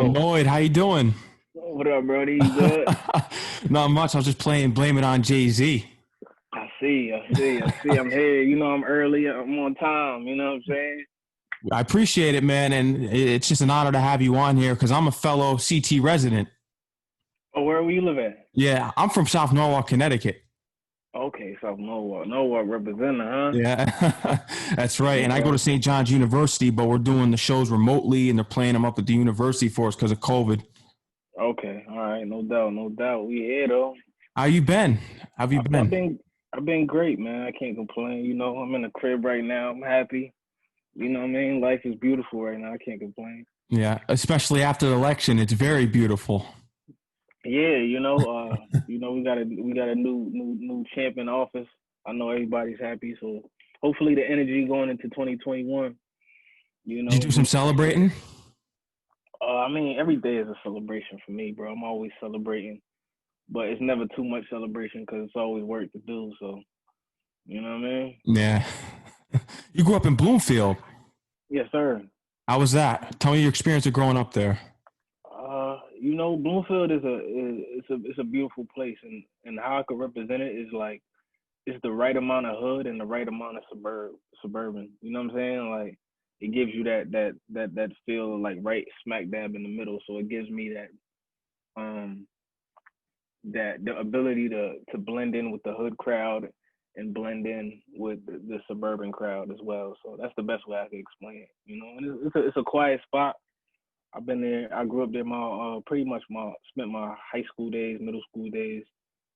Yo, ANoyd, how you doing? what up, Brody? You good? Not much. I was just playing Blame It on Jay-Z. I see. I'm here. I'm early. I'm on time. You know what I'm saying? I appreciate it, man, and it's just an honor to have you on here because I'm a fellow CT resident. Oh, where will you live at? Yeah, I'm from South Norwalk, Connecticut. Okay, South Norwalk. Norwalk representing, huh? Yeah, that's right. And I go to Okay. St. John's University, but we're doing the shows remotely, and they're playing them up at the university for us because of COVID. Okay. All right. No doubt. No doubt. We here though. How you been? How have you I've been? been I've been great, man. I can't complain. I'm in the crib right now. I'm happy. You know what I mean? Life is beautiful right now. I can't complain. Yeah, especially after the election, it's very beautiful. Yeah, we got a new champ in office. I know everybody's happy, so hopefully the energy going into 2021, Did you do some be celebrating? I mean, every day is a celebration for me, bro. I'm always celebrating, but it's never too much celebration because it's always work to do. So, you know what I mean? Yeah. You grew up in Bloomfield. Yes, sir. How was that? Tell me your experience of growing up there. Bloomfield it's a beautiful place, and how I could represent it is like it's the right amount of hood and the right amount of suburban. You know what I'm saying? Like it gives you that feel like right smack dab in the middle. So it gives me um that the ability to blend in with the hood crowd and blend in with the suburban crowd as well. So that's the best way I can explain it. And it's a quiet spot. I've been there. I grew up there. My pretty much my spent my high school days, middle school days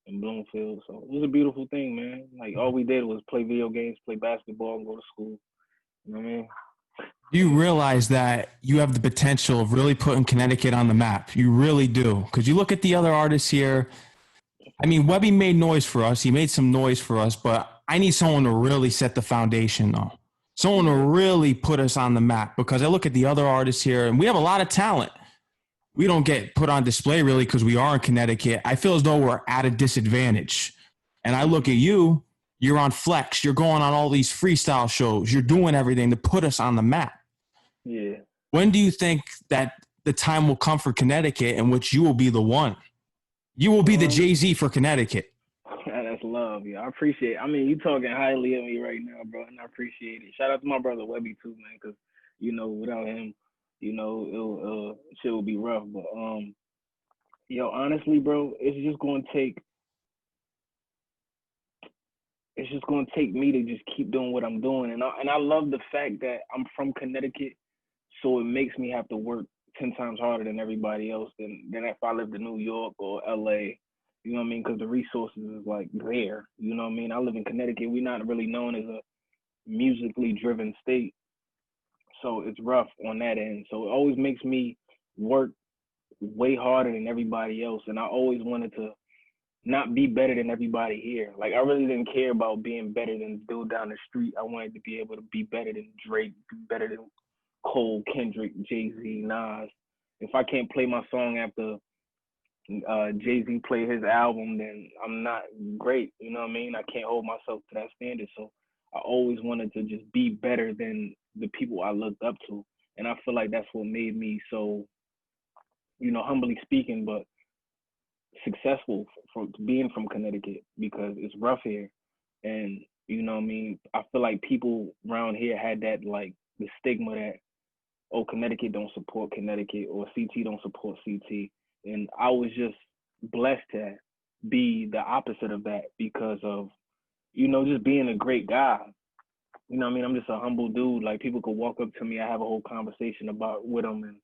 in Bloomfield. So it was a beautiful thing, man. Like all we did was play video games, play basketball, and go to school. You know what I mean? You realize that you have the potential of really putting Connecticut on the map. You really do. Because you look at the other artists here. I mean, Webby made noise for us. He made some noise for us, but I need someone to really set the foundation, though. Someone to Yeah, really put us on the map. Because I look at the other artists here, and we have a lot of talent. We don't get put on display really because we are in Connecticut. I feel as though we're at a disadvantage. And I look at you, you're on Flex, you're going on all these freestyle shows, you're doing everything to put us on the map. yeah. When do you think that the time will come for Connecticut in which you will be the one? You will be the Um, Jay-Z for Connecticut. that's love. Yeah, I appreciate it. I mean, you talking highly of me right now, bro, and I appreciate it. Shout out to my brother Webby too, man, because without him, shit would be rough. But honestly, bro, it's just gonna take me to just keep doing what I'm doing, and I love the fact that I'm from Connecticut, so it makes me have to work 10 times harder than everybody else than if I lived in New York or LA. You know what I mean? Because the resources is like there. You know what I mean? I live in Connecticut. We're not really known as a musically driven state, so it's rough on that end. So it always makes me work way harder than everybody else, and I always wanted to not be better than everybody here. Like I really didn't care about being better than the dude down the street. I wanted to be able to be better than Drake, be better than Cole, Kendrick, Jay Z, Nas. If I can't play my song after Jay Z play his album, then I'm not great. You know what I mean? I can't hold myself to that standard. So I always wanted to just be better than the people I looked up to, and I feel like that's what made me so, humbly speaking, but successful for being from Connecticut because it's rough here, and you know what I mean. I feel like people around here had that like the stigma that oh Connecticut don't support Connecticut or CT don't support CT, and I was just blessed to be the opposite of that because of just being a great guy. You know what I mean? I'm just a humble dude. Like people could walk up to me, I have a whole conversation about with them, and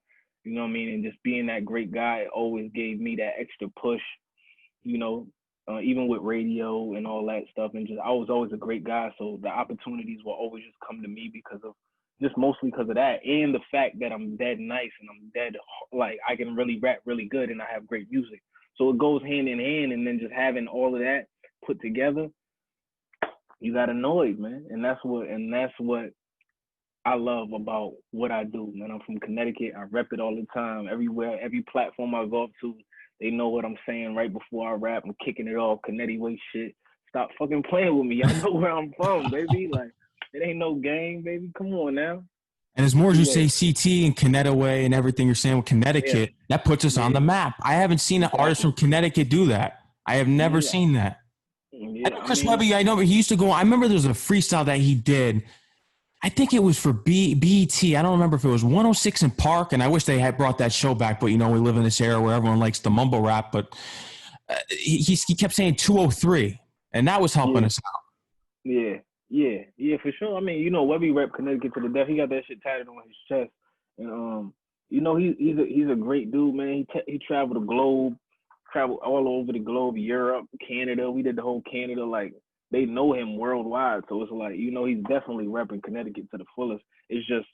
you know what I mean. And just being that great guy always gave me that extra push. You know, even with radio and all that stuff, and just I was always a great guy, so the opportunities will always just come to me because of just mostly because of that, and the fact that I'm dead nice and I'm dead like I can really rap really good and I have great music. So it goes hand in hand, and then just having all of that put together, you got ANoyd, man, and that's what I love about what I do, man. I'm from Connecticut. I rep it all the time, everywhere, every platform I go up to. They know what I'm saying right before I rap. I'm kicking it off, Connecticut way shit. Stop fucking playing with me. Y'all know where I'm from, baby. Like, it ain't no game, baby. Come on now. And as more as you Yeah, say CT and Connecticut and everything you're saying with yeah, Connecticut, that puts us on yeah, the map. I haven't seen an artist exactly. from Connecticut do that. I have never Yeah, seen that. I yeah. know I Chris mean, Webby, I know he used to go, I remember there was a freestyle that he did. I think it was for BET. I don't remember if it was 106 in Park, and I wish they had brought that show back, but we live in this era where everyone likes the mumble rap, but he kept saying 203, and that was helping yeah, us out. yeah, yeah, for sure. I mean, Webby rep Connecticut to the death. He got that shit tatted on his chest, and he's a great dude, man. He traveled the globe, traveled all over the globe, Europe, Canada. We did the whole Canada. Like, they know him worldwide, so it's like, he's definitely repping Connecticut to the fullest. It's just,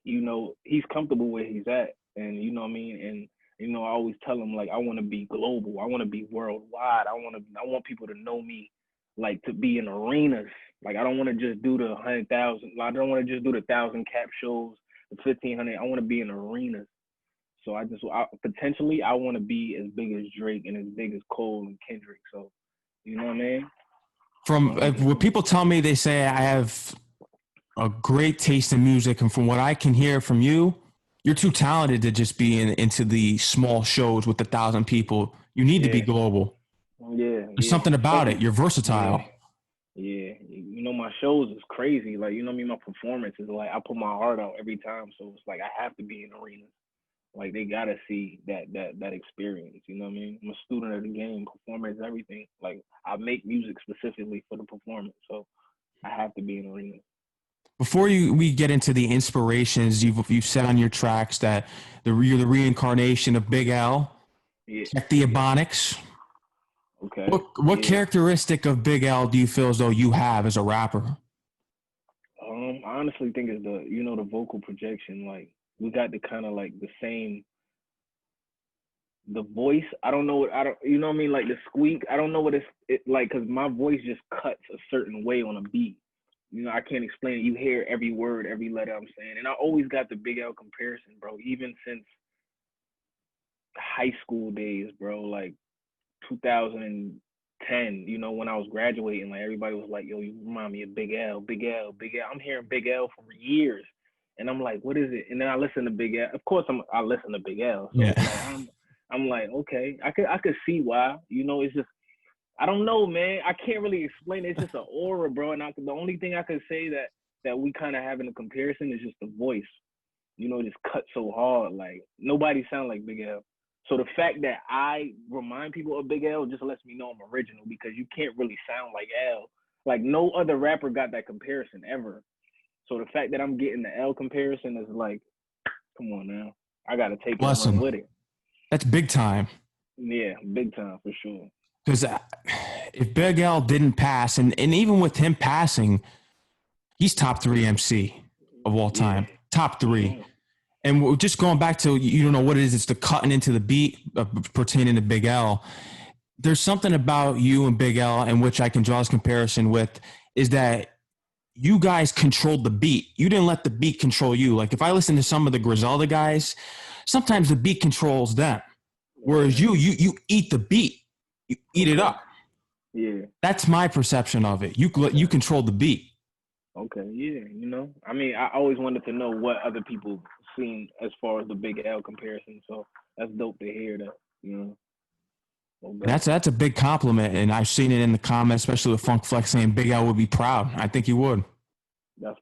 he's comfortable where he's at, and you know what I mean. And I always tell him, like, I want to be global. I want to be worldwide. I want people to know me, like, to be in arenas. Like, I don't want to just do the 100,000. I don't want to just do the 1,000 cap shows, the 1,500. I want to be in arenas. So potentially I want to be as big as Drake and as big as Cole and Kendrick. So, you know what I mean? From what people tell me, they say I have a great taste in music, and from what I can hear from you, you're too talented to just be into the small shows with 1,000 people. You need to be Yeah, global. yeah, There's yeah. something about it. Especially, You're yeah, versatile. yeah. My shows is crazy. Like, what I mean, my performance is like, I put my heart out every time. So it's like I have to be in arenas. Like, they gotta see that experience. You know what I mean? I'm a student of the game. Performance, everything. Like, I make music specifically for the performance, so I have to be in arenas. Before we get into the inspirations, you've said on your tracks that you're the reincarnation of Big L. Yeah, Check the yeah. Ebonics. Okay. What Yeah. characteristic of Big L do you feel as though you have as a rapper? I honestly think it's the vocal projection. Like, we got the kind of like the same the voice. I don't know what I don't. You know what I mean? Like the squeak. I don't know what it like, because my voice just cuts a certain way on a beat. I can't explain it. You hear every word, every letter I'm saying, and I always got the Big L comparison, bro. Even since high school days, bro. Like 2010, when I was graduating, like, everybody was like, "Yo, you remind me of Big L, Big L, Big L." I'm hearing Big L for years, and I'm like, "What is it?" And then I listen to Big L. Of course, I listen to Big L, so Yeah. it's like I'm like, okay, I could see why. It's just, I don't know, man. I can't really explain it. It's just an aura, bro. And the only thing I could say that we kind of have in a comparison is just the voice. It just cuts so hard. Like, nobody sound like Big L. So the fact that I remind people of Big L just lets me know I'm original, because you can't really sound like L. Like, no other rapper got that comparison ever. So the fact that I'm getting the L comparison is like, come on now. I gotta take it and run Listen, with it. that's big time. Yeah, big time for sure. Because if Big L didn't pass, and even with him passing, he's top 3 MC of all Yeah, time. Top for 3. sure. And just going back to, you don't know what it is, it's the cutting into the beat pertaining to Big L. There's something about you and Big L in which I can draw this comparison with, is that you guys controlled the beat. You didn't let the beat control you. Like, if I listen to some of the Griselda guys, sometimes the beat controls them. Whereas Okay. you eat the beat. You eat it Okay. up. Yeah. That's my perception of it. You Okay. control the beat. Okay. Yeah. I mean, I always wanted to know what other people seen as far as the Big L comparison. So that's dope to hear that. And Okay. that's a big compliment. And I've seen it in the comments, especially with Funk Flex saying Big L would be proud. I think he would. No,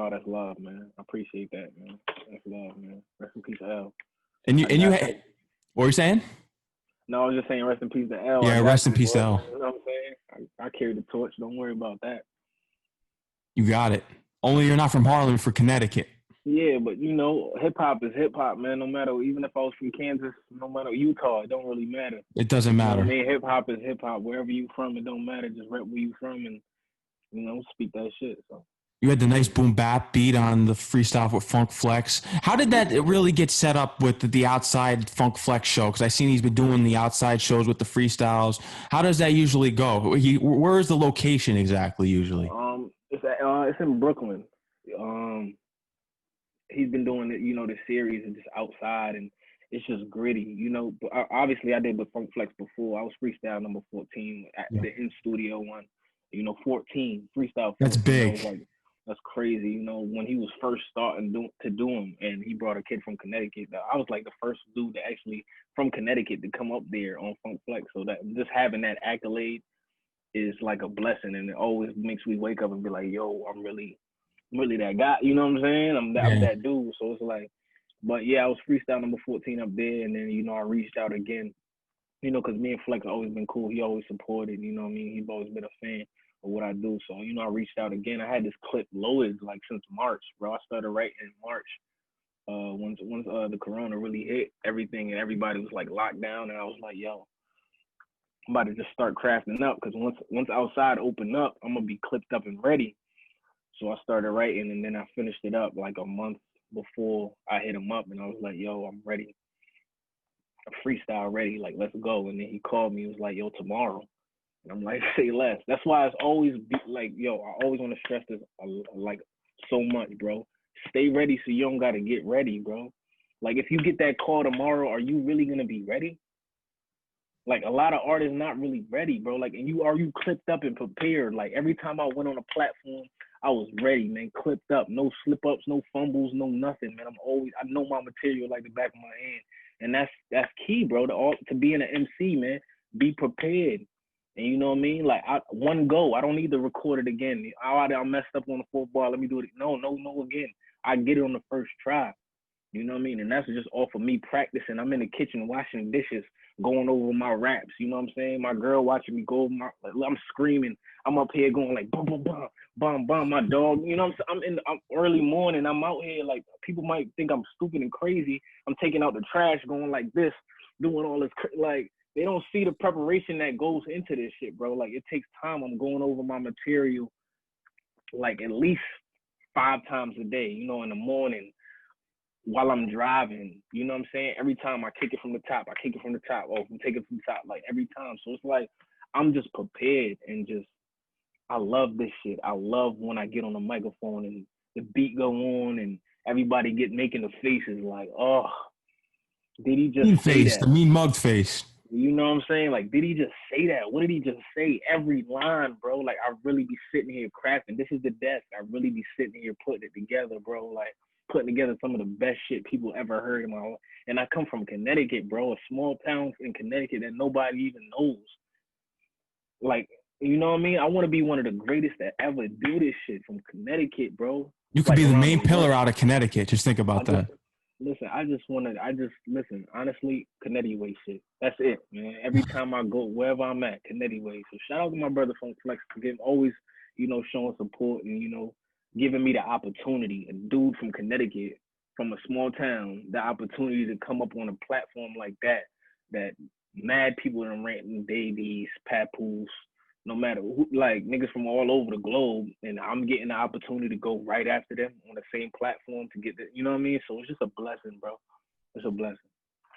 that's love, man. I appreciate that, man. That's love, man. Rest in peace to L. And I got you. what were you saying? No, I was just saying rest in peace to L. I Yeah, got rest in you, peace to bro. L. You know what I'm saying? I carry the torch. Don't worry about that. You got it. Only you're not from Harlem, for Connecticut. Yeah, but hip hop is hip hop, man. No matter, even if I was from Kansas, no matter Utah, it don't really matter. It doesn't You know what I matter. mean? Hip hop is hip hop. Wherever you from, it don't matter. Just rep where you from and speak that shit. So You had the nice boom bap beat on the freestyle with Funk Flex. How did that really get set up with the outside Funk Flex show? Because I seen he's been doing the outside shows with the freestyles. How does that usually go? Where is the location exactly usually? it's in Brooklyn. He's been doing it, the series and just outside, and it's just gritty, But obviously, I did with Funk Flex before. I was freestyle number 14 at Yeah. the in studio one. 14 freestyle 14. That's I was big. like, That's crazy. You know, when he was first starting to do them, and he brought a kid from Connecticut. I was like the first dude to actually from Connecticut to come up there on Funk Flex. So that just having that accolade is like a blessing, and it always makes me wake up and be like, yo, I'm really that guy. You know what I'm saying? I'm Yeah. that dude. So it's like, but yeah, I was freestyle number 14 up there, and then I reached out again. Because me and Flex always been cool. He always supported. You know what I mean? He's always been a fan of what I do. So I reached out again. I had this clip loaded like since March, bro. I started writing in March. Once the corona really hit everything and everybody was like locked down, and I was like, yo, I'm about to just start crafting up because once outside open up, I'm gonna be clipped up and ready. So I started writing, and then I finished it up like a month before I hit him up, and I was like, yo, I'm ready. I'm freestyle ready, like let's go. And then he called me, he was like, yo, tomorrow. And I'm like, say less. That's why it's always like, yo, I always want to stress this like so much, bro. Stay ready so you don't gotta get ready, bro. Like if you get that call tomorrow, are you really gonna be ready? Like a lot of artists not really ready, bro. Like, and you clipped up and prepared. Like every time I went on a platform, I was ready, man. Clipped up, no slip ups, no fumbles, no nothing, man. I know my material like the back of my hand, and that's key, bro. To being an MC, man. Be prepared, and you know what I mean. Like one go, I don't need to record it again. I messed up on the fourth bar. Let me do it. No again. I get it on the first try. You know what I mean? And that's just off of me practicing. I'm in the kitchen washing dishes, going over my raps. You know what I'm saying? My girl watching me go over I'm screaming. I'm up here going like, boom, boom, boom, boom, boom. My dog, you know what I'm saying? I'm early morning. I'm out here like, people might think I'm stupid and crazy. I'm taking out the trash, going like this, doing all this. Like, they don't see the preparation that goes into this shit, bro. Like, it takes time. I'm going over my material like at least 5 times a day, in the morning, while I'm driving, you know what I'm saying? Every time I kick it from the top, or I'm taking it from the top, like every time. So it's like, I'm just prepared and I love this shit. I love when I get on the microphone and the beat go on and everybody making the faces like, oh, did he just Mean say face, that? the mean mugged face. You know what I'm saying? Like, did he just say that? What did he just say? Every line, bro. Like, I really be sitting here crafting. This is the desk. I really be sitting here putting it together, bro. Like, putting together some of the best shit people ever heard in my life. And I come from Connecticut, bro. A small town in Connecticut that nobody even knows. Like, you know what I mean? I want to be one of the greatest that ever do this shit from Connecticut, bro. You could Like, be the around main the pillar world. out of Connecticut. Just think about that. Listen, listen, honestly, Connecticut way shit. That's it, man. Every time I go, wherever I'm at, Connecticut way. So shout out to my brother Funk Flex for always, showing support and, giving me the opportunity, a dude from Connecticut, from a small town, the opportunity to come up on a platform like that mad people in ranting Davies, Papoose, no matter who, like niggas from all over the globe, and I'm getting the opportunity to go right after them on the same platform to get the, you know what I mean? So it's just a blessing, bro. It's a blessing.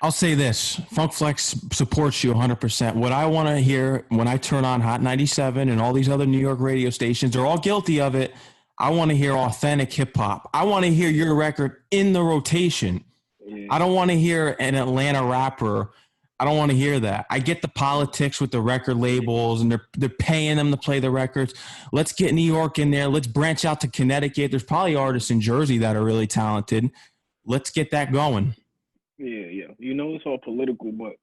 I'll say this: Funk Flex supports you 100%. What I want to hear when I turn on Hot 97 and all these other New York radio stations, they're all guilty of it. I want to hear authentic hip hop. I want to hear your record in the rotation. Yeah. I don't want to hear an Atlanta rapper. I don't want to hear that. I get the politics with the record labels and they're paying them to play the records. Let's get New York in there. Let's branch out to Connecticut. There's probably artists in Jersey that are really talented. Let's get that going. Yeah. It's all political, but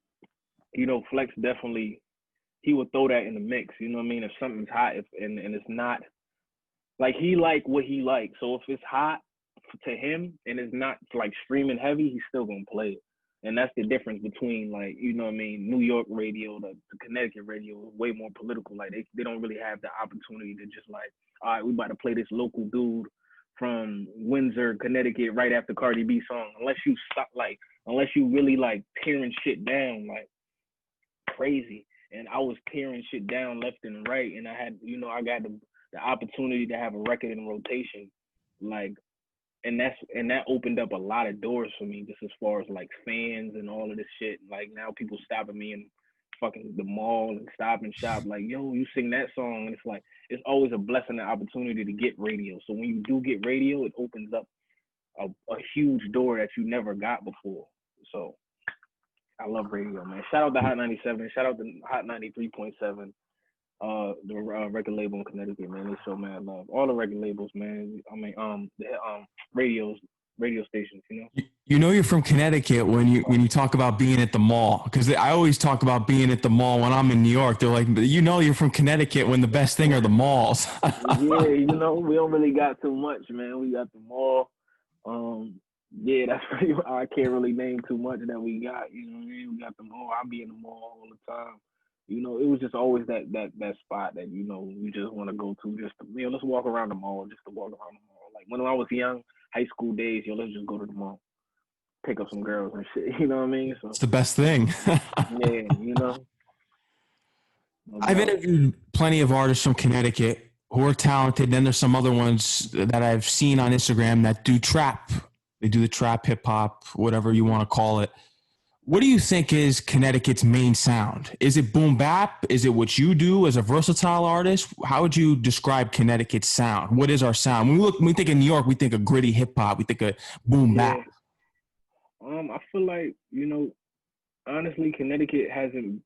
Flex definitely he would throw that in the mix. You know what I mean? If something's hot, and it's not like he like what he likes. So if it's hot to him and it's not like streaming heavy, he's still gonna play it. And that's the difference between like, you know what I mean, New York radio, the Connecticut radio is way more political. Like they don't really have the opportunity to just like, all right, we about to play this local dude from Windsor, Connecticut right after Cardi B song. Unless you really like tearing shit down like crazy. And I was tearing shit down left and right. And I had, I got the opportunity to have a record in rotation. Like, and that opened up a lot of doors for me, just as far as like fans and all of this shit. Like now people stopping me in fucking the mall and Stop and Shop, like, yo, you sing that song, and it's like it's always a blessing and opportunity to get radio. So when you do get radio, it opens up a huge door that you never got before. So I love radio, man. Shout out to Hot 97. Shout out to Hot 93.7. The record label in Connecticut, man. They show mad love. All the record labels, man. I mean, the radios, radio stations, you know. You know you're from Connecticut when you talk about being at the mall, because I always talk about being at the mall when I'm in New York. They're like, you know, you're from Connecticut when the best thing are the malls. Yeah, you know, we don't really got too much, man. We got the mall. Yeah, that's pretty. I can't really name too much that we got. You know what I mean? We got the mall. I be in the mall all the time. You know, it was just always that spot that you just want to go to, just to, let's walk around the mall, just to walk around the mall. Like when I was young, high school days, let's just go to the mall, pick up some girls and shit. You know what I mean? So It's the best thing. yeah, no I've doubt. interviewed plenty of artists from Connecticut who are talented. Then there's some other ones that I've seen on Instagram that do trap. They do the trap, hip hop, whatever you want to call it. What do you think is Connecticut's main sound? Is it boom bap? Is it what you do as a versatile artist? How would you describe Connecticut's sound? What is our sound? When we think of New York, we think of gritty hip hop. We think of boom Yeah. bap. I feel like honestly, Connecticut hasn't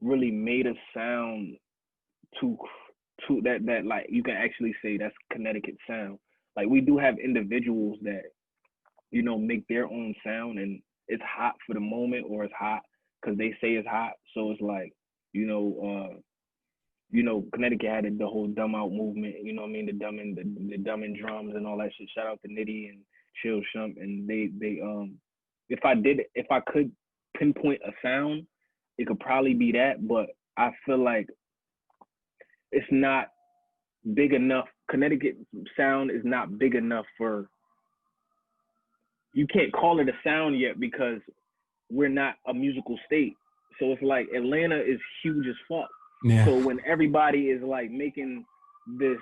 really made a sound to that like you can actually say that's Connecticut sound. Like we do have individuals that make their own sound, and it's hot for the moment, or it's hot because they say it's hot. So it's like Connecticut had the whole dumb out movement. You know what I mean? The dumb and drums and all that shit. Shout out to Nitty and Chill Shump, and they if I could pinpoint a sound, it could probably be that, but I feel like it's not big enough. Connecticut sound is not big enough for, you can't call it a sound yet because we're not a musical state. So it's like Atlanta is huge as fuck. Yeah. So when everybody is like making this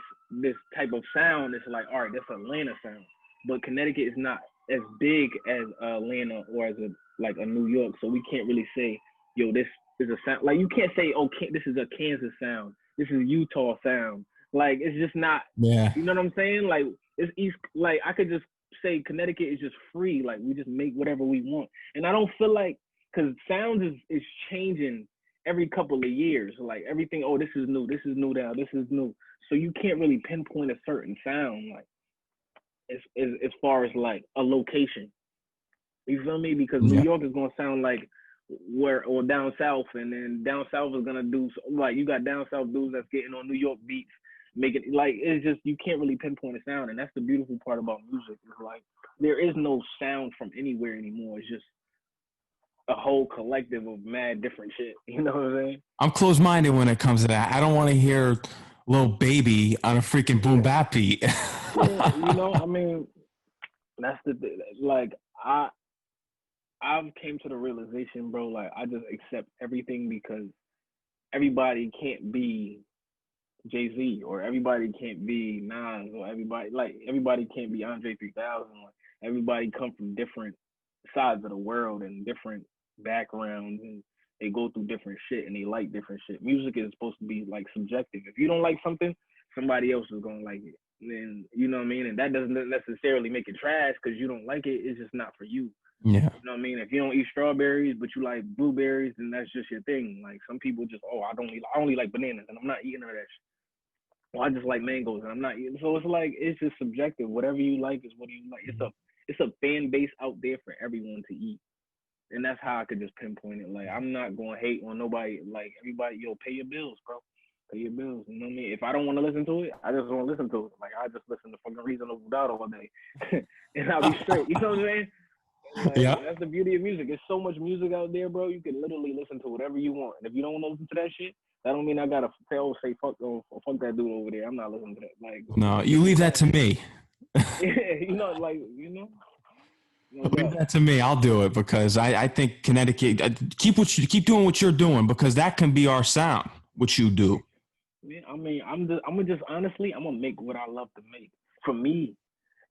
type of sound, it's like, all right, that's Atlanta sound. But Connecticut is not as big as Atlanta or as a New York. So we can't really say, yo, this is a sound. Like you can't say, oh, this is a Kansas sound. This is Utah sound. Like it's just not. Yeah. You know what I'm saying? Like it's East. Like I could just say Connecticut is just free. Like we just make whatever we want. And I don't feel like, because sounds is changing every couple of years. Like everything, oh, this is new now, this is new. So you can't really pinpoint a certain sound, like as far as like a location. You feel me? Because New York is gonna sound like or down south, and then down south is gonna do like you got down south dudes that's getting on New York beats, making like it's just you can't really pinpoint a sound, and that's the beautiful part about music. Is like there is no sound from anywhere anymore. It's just a whole collective of mad different shit. You know what I'm saying? I'm closed-minded when it comes to that. I don't want to hear Lil Baby on a freaking boom bap beat. Yeah, I mean, that's the thing. Like I've came to the realization, bro. Like I just accept everything because everybody can't be Jay-Z, or everybody can't be Nas, or everybody can't be Andre 3000. Like everybody come from different sides of the world and different backgrounds, and they go through different shit and they like different shit. Music is supposed to be like subjective. If you don't like something, somebody else is gonna like it. And you know what I mean? And that doesn't necessarily make it trash because you don't like it. It's just not for you. Yeah. You know what I mean? If you don't eat strawberries but you like blueberries, then that's just your thing. Like some people just, I only like bananas and I'm not eating none of that shit. Well, I just like mangoes and I'm not eating. So it's like it's just subjective. Whatever you like is what you like. It's a fan base out there for everyone to eat. And that's how I could just pinpoint it. Like I'm not gonna hate on nobody. Like everybody, pay your bills, bro. Pay your bills. You know what I mean? If I don't want to listen to it, I just don't listen to it. Like I just listen to fucking Reasonable Doubt all day, and I'll be straight. You know what I'm saying? Like, yeah. That's the beauty of music. There's so much music out there, bro. You can literally listen to whatever you want. And if you don't want to listen to that shit, that don't mean I gotta say fuck that dude over there. I'm not listening to that. Like no, you leave that to me. Yeah, Leave that to me. I'll do it because I think Connecticut keep doing what you're doing because that can be our sound. What you do. Yeah, I mean, I'm gonna just honestly, I'm gonna make what I love to make for me,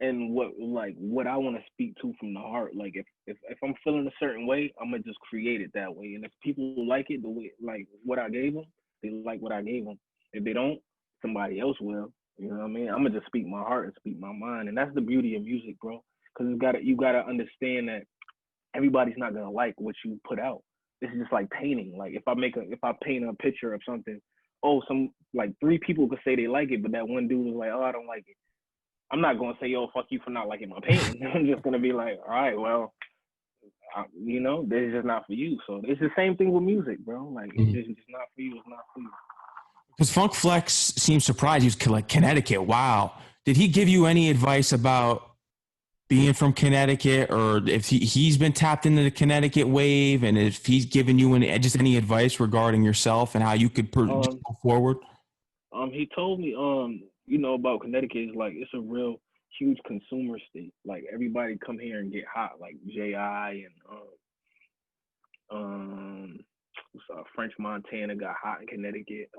and what I want to speak to from the heart. Like if I'm feeling a certain way, I'm gonna just create it that way. And if people like it the way like what I gave them, they like what I gave them. If they don't, somebody else will. You know what I mean? I'm gonna just speak my heart and speak my mind, and that's the beauty of music, bro. Because you gotta understand that everybody's not gonna like what you put out. This is just like painting. Like if I paint a picture of something, oh, some like 3 people could say they like it, but that one dude was like, oh, I don't like it. I'm not gonna say, yo, fuck you for not liking my painting. I'm just gonna be like, all right, well, this is just not for you. So it's the same thing with music, bro. Like it's just not for you. It's not for you. Because Funk Flex seemed surprised. He was like, Connecticut. Wow. Did he give you any advice about being from Connecticut, or if he's been tapped into the Connecticut wave, and if he's given you any advice regarding yourself and how you could go forward? He told me, about Connecticut is like it's a real huge consumer state. Like everybody come here and get hot, like J.I. and French Montana got hot in Connecticut.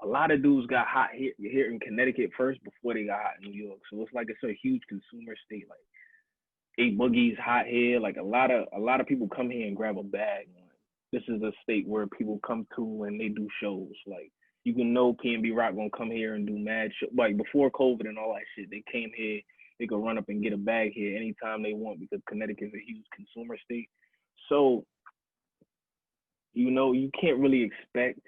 A lot of dudes got hot here in Connecticut first before they got hot in New York. So it's like it's a huge consumer state. Like A Boogie's hot here. Like a lot of people come here and grab a bag. This is a state where people come to and they do shows. Like you can know PNB Rock gonna come here and do mad show. Like before COVID and all that shit, they came here. They could run up and get a bag here anytime they want because Connecticut is a huge consumer state. So you can't really expect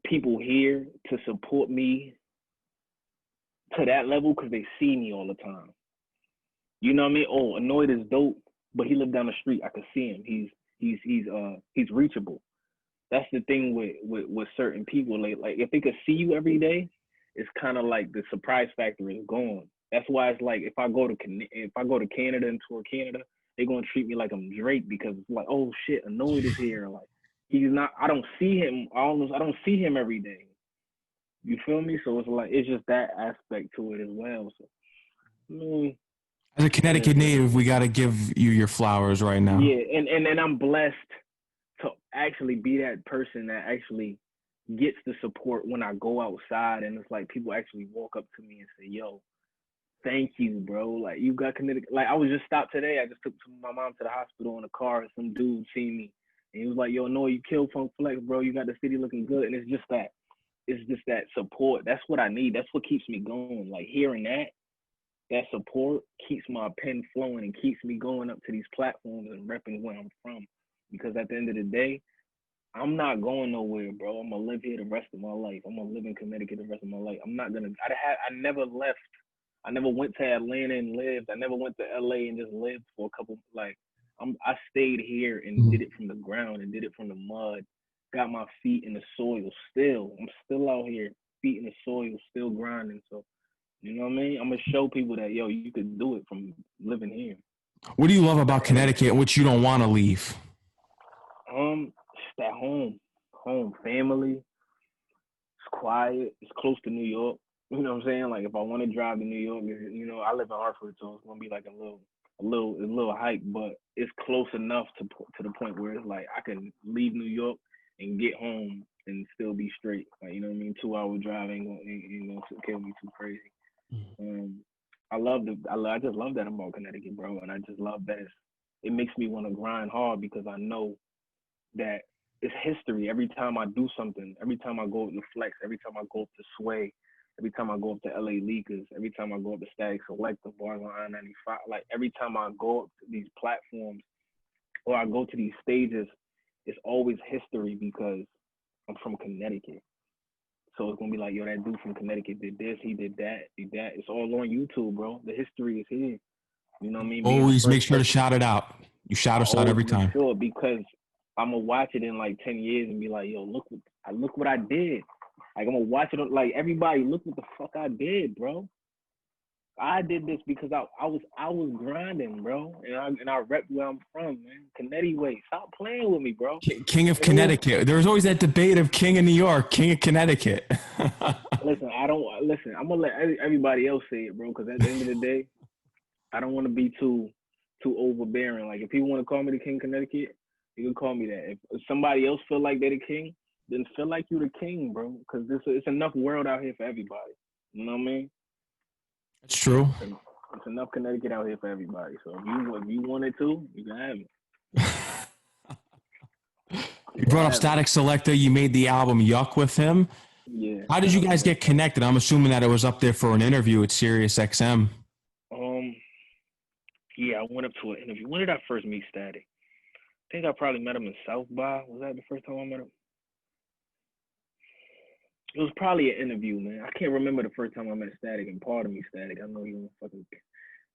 people here to support me to that level because they see me all the time. You know what I mean? Oh, ANoyd is dope, but he lived down the street. I could see him. He's reachable. That's the thing with certain people. Like if they could see you every day, it's kind of like the surprise factor is gone. That's why it's like if I go to Canada and tour Canada, they're gonna treat me like I'm Drake because it's like, oh shit, ANoyd is here. Like he's not. I don't see him. I don't see him every day. You feel me? So it's like it's just that aspect to it as well. So I mean, as a Connecticut native, we got to give you your flowers right now. Yeah, and I'm blessed to actually be that person that actually gets the support when I go outside, and it's like people actually walk up to me and say, "Yo, thank you, bro. Like you got Connecticut." Like I was just stopped today. I just took my mom to the hospital in a car, and some dude seen me, and he was like, "Yo, no, you killed Funk Flex, bro. You got the city looking good." And it's just that support. That's what I need. That's what keeps me going. Like hearing that support keeps my pen flowing and keeps me going up to these platforms and repping where I'm from. Because at the end of the day, I'm not going nowhere, bro. I'm gonna live here the rest of my life. I'm gonna live in Connecticut the rest of my life. I'm not gonna. I never left. I never went to Atlanta and lived. I never went to LA and just lived for a couple. Like I stayed here and did it from the ground and did it from the mud. Got my feet in the soil. I'm still out here, feet in the soil, still grinding. So you know what I mean? I'm gonna show people that you could do it from living here. What do you love about Connecticut, which you don't want to leave? Just at home, family. It's quiet. It's close to New York. You know what I'm saying? Like if I want to drive to New York, I live in Hartford, so it's gonna be like a little hike, but it's close enough to the point where it's like I can leave New York and get home and still be straight. Like you know what I mean? 2-hour drive ain't gonna kill me too crazy. I just love that about Connecticut, bro, and I just love that it makes me want to grind hard because I know that it's history. Every time I do something, every time I go up to Flex, every time I go up to Sway, every time I go up to LA Leakers, every time I go up to Statik Selektah, bars on I-95, like every time I go up to these platforms or I go to these stages, it's always history because I'm from Connecticut. So it's gonna be like, yo, that dude from Connecticut did this, he did that. It's all on YouTube, bro. The history is here. You know what I mean? Always make sure to shout it out. You shout us out every time. Sure, because I'm gonna watch it in like 10 years and be like, yo, look what I did. Like I'm gonna watch it like everybody, look what the fuck I did, bro. I did this because I was grinding, bro, and I rep where I'm from, man. Connecticut way. Stop playing with me, bro. King of Connecticut. There was always that debate of King of New York, King of Connecticut. Listen. I'm gonna let everybody else say it, bro. Because at the end of the day, I don't want to be too overbearing. Like if people want to call me the King of Connecticut, you can call me that. If somebody else feel like they're the king, then feel like you the king, bro. Because it's enough world out here for everybody. You know what I mean? It's true. It's enough Connecticut out here for everybody. So if you wanted to, you can have it. You brought up Statik Selektah. You made the album YUCK with him. Yeah. How did you guys get connected? I'm assuming that it was up there for an interview at Sirius XM. Yeah, I went up to an interview. When did I first meet Statik? I think I probably met him in South by. Was that the first time I met him? It was probably an interview, man. I can't remember the first time I met Static, and pardon me, Static. I know you won't fucking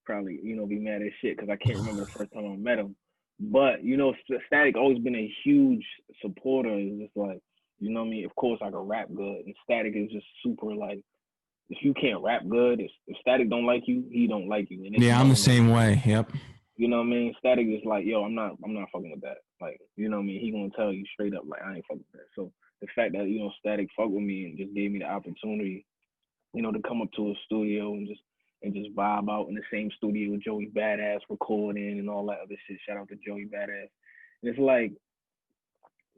probably, be mad as shit because I can't remember the first time I met him. But, Static always been a huge supporter. It's just like, you know what I mean? Of course I can rap good. And Static is just super like, if you can't rap good, if Static don't like you, he don't like you. And it's Yeah, I'm the known that. same way. Yep. You know what I mean? Static is like, yo, I'm not fucking with that. Like, you know what I mean? He gonna tell you straight up, like, I ain't fucking with that. So the fact that, Static fucked with me and just gave me the opportunity, to come up to a studio and just vibe out in the same studio with Joey Badass recording and all that other shit. Shout out to Joey Badass. And it's like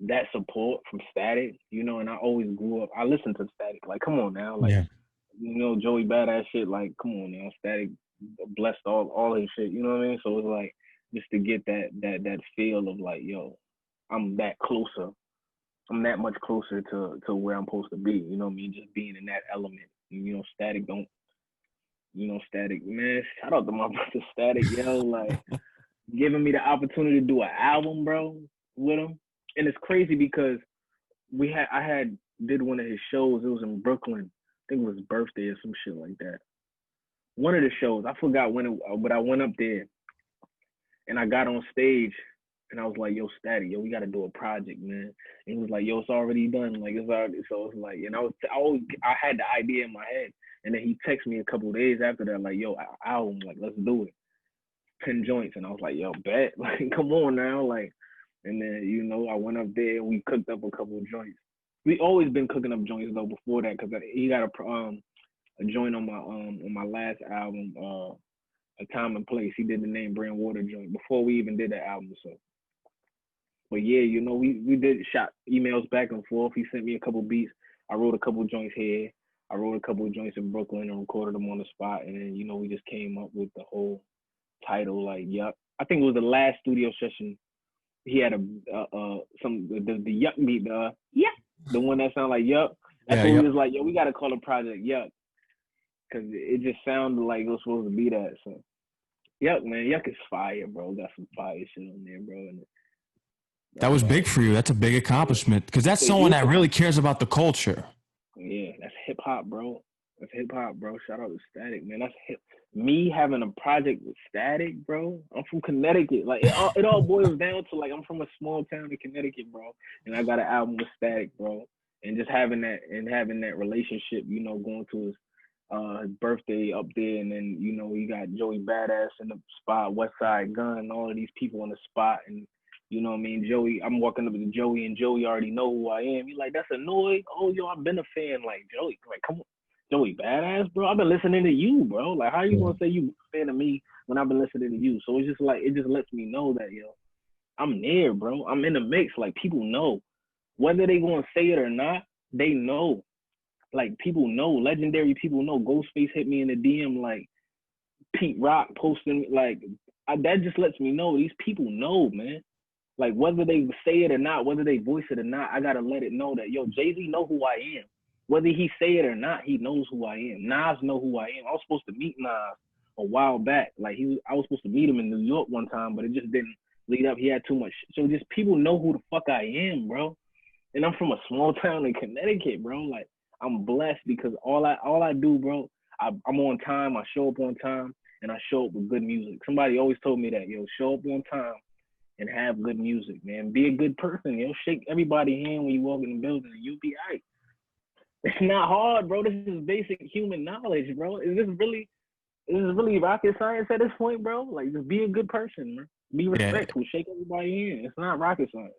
that support from Static, and I always grew up. I listened to Static. Like, come on now, like, Yeah. Joey Badass shit. Like, come on now, Static blessed all his shit. You know what I mean? So it's like just to get that feel of like, yo, I'm that closer. I'm that much closer to where I'm supposed to be. You know what I mean? Just being in that element. Static don't. Static, man. Shout out to my brother Static, yo. Like giving me the opportunity to do an album, bro, with him. And it's crazy because I did one of his shows. It was in Brooklyn. I think it was his birthday or some shit like that. One of the shows, I forgot but I went up there and I got on stage and I was like, yo, Static, yo, we got to do a project, man. And he was like, yo, it's already done. Like, it's already, so it's like, and I had the idea in my head. And then he texted me a couple of days after that, like, yo, album, like, let's do it. 10 joints. And I was like, yo, bet. Like, come on now. Like, and then, I went up there and we cooked up a couple of joints. We always been cooking up joints, though, before that, because he got a joint on my last album, A Time and Place. He did the Name Brand Water joint before we even did that album. So, but yeah, we did shot emails back and forth. He sent me a couple beats. I wrote a couple joints here. I wrote a couple of joints in Brooklyn and recorded them on the spot. And then, we just came up with the whole title, like, YUCK. I think it was the last studio session. He had the YUCK beat, the one that sounded like YUCK. That's what we was like, yo, we got to call the project YUCK. Because it just sounded like it was supposed to be that. So, YUCK, man. YUCK is fire, bro. Got some fire shit on there, bro. And that was big for you. That's a big accomplishment because that's someone that really cares about the culture. Yeah, that's hip hop, bro. That's hip hop, bro. Shout out to Static, man. That's hip. Me having a project with Static, bro. I'm from Connecticut. Like it all boils down to like I'm from a small town in Connecticut, bro. And I got an album with Static, bro. And just having that relationship, going to his birthday up there, and then you got Joey Badass in the spot, West Side Gun, all of these people in the spot, and you know what I mean? Joey, I'm walking up to Joey, and Joey already know who I am. He's like, that's ANoyd. Oh, yo, I've been a fan. Like, Joey, like, come on. Joey, badass, bro. I've been listening to you, bro. Like, how you going to say you a fan of me when I've been listening to you? So it's just like, it just lets me know that, yo, I'm there, bro. I'm in the mix. Like, people know. Whether they going to say it or not, they know. Like, people know. Legendary people know. Ghostface hit me in the DM, like, Pete Rock posting, like, that just lets me know. These people know, man. Like, whether they say it or not, whether they voice it or not, I got to let it know that, yo, Jay-Z know who I am. Whether he say it or not, he knows who I am. Nas know who I am. I was supposed to meet Nas a while back. Like, I was supposed to meet him in New York one time, but it just didn't lead up. He had too much. So just people know who the fuck I am, bro. And I'm from a small town in Connecticut, bro. Like, I'm blessed because all I do, bro, I'm on time. I show up on time, and I show up with good music. Somebody always told me that, yo, show up on time and have good music, man. Be a good person, yo. Shake everybody's hand when you walk in the building, and you'll be all right. It's not hard, bro. This is basic human knowledge, bro. Is this really rocket science at this point, bro? Like, just be a good person, man. Be respectful. Shake everybody's hand. It's not rocket science.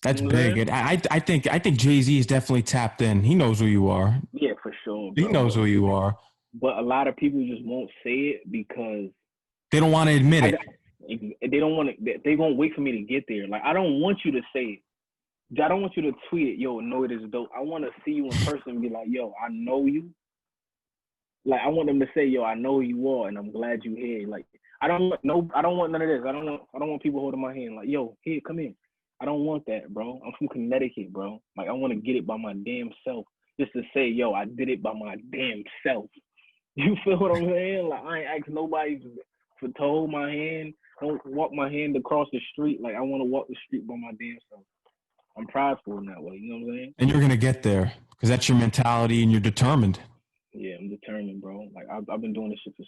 That's big. And I think Jay-Z is definitely tapped in. He knows who you are. Yeah, for sure, bro. He knows who you are. But a lot of people just won't say it because they don't want to admit it. They don't want to. They won't wait for me to get there. Like, I don't want you to say it. I don't want you to tweet it, yo, ANoyd is dope. I want to see you in person and be like, yo, I know you. Like, I want them to say, yo, I know who you are, and I'm glad you here. Like, I don't want none of this. I don't want people holding my hand like, yo, here, come in. I don't want that, bro. I'm from Connecticut, bro. Like, I want to get it by my damn self. Just to say, yo, I did it by my damn self. You feel what I'm saying? Like, I ain't asked nobody to hold my hand. Don't walk my hand across the street. Like, I want to walk the street by my damn self. I'm prideful in that way. You know what I'm saying? And you're gonna get there because that's your mentality, and you're determined. Yeah, I'm determined, bro. Like I've been doing this shit for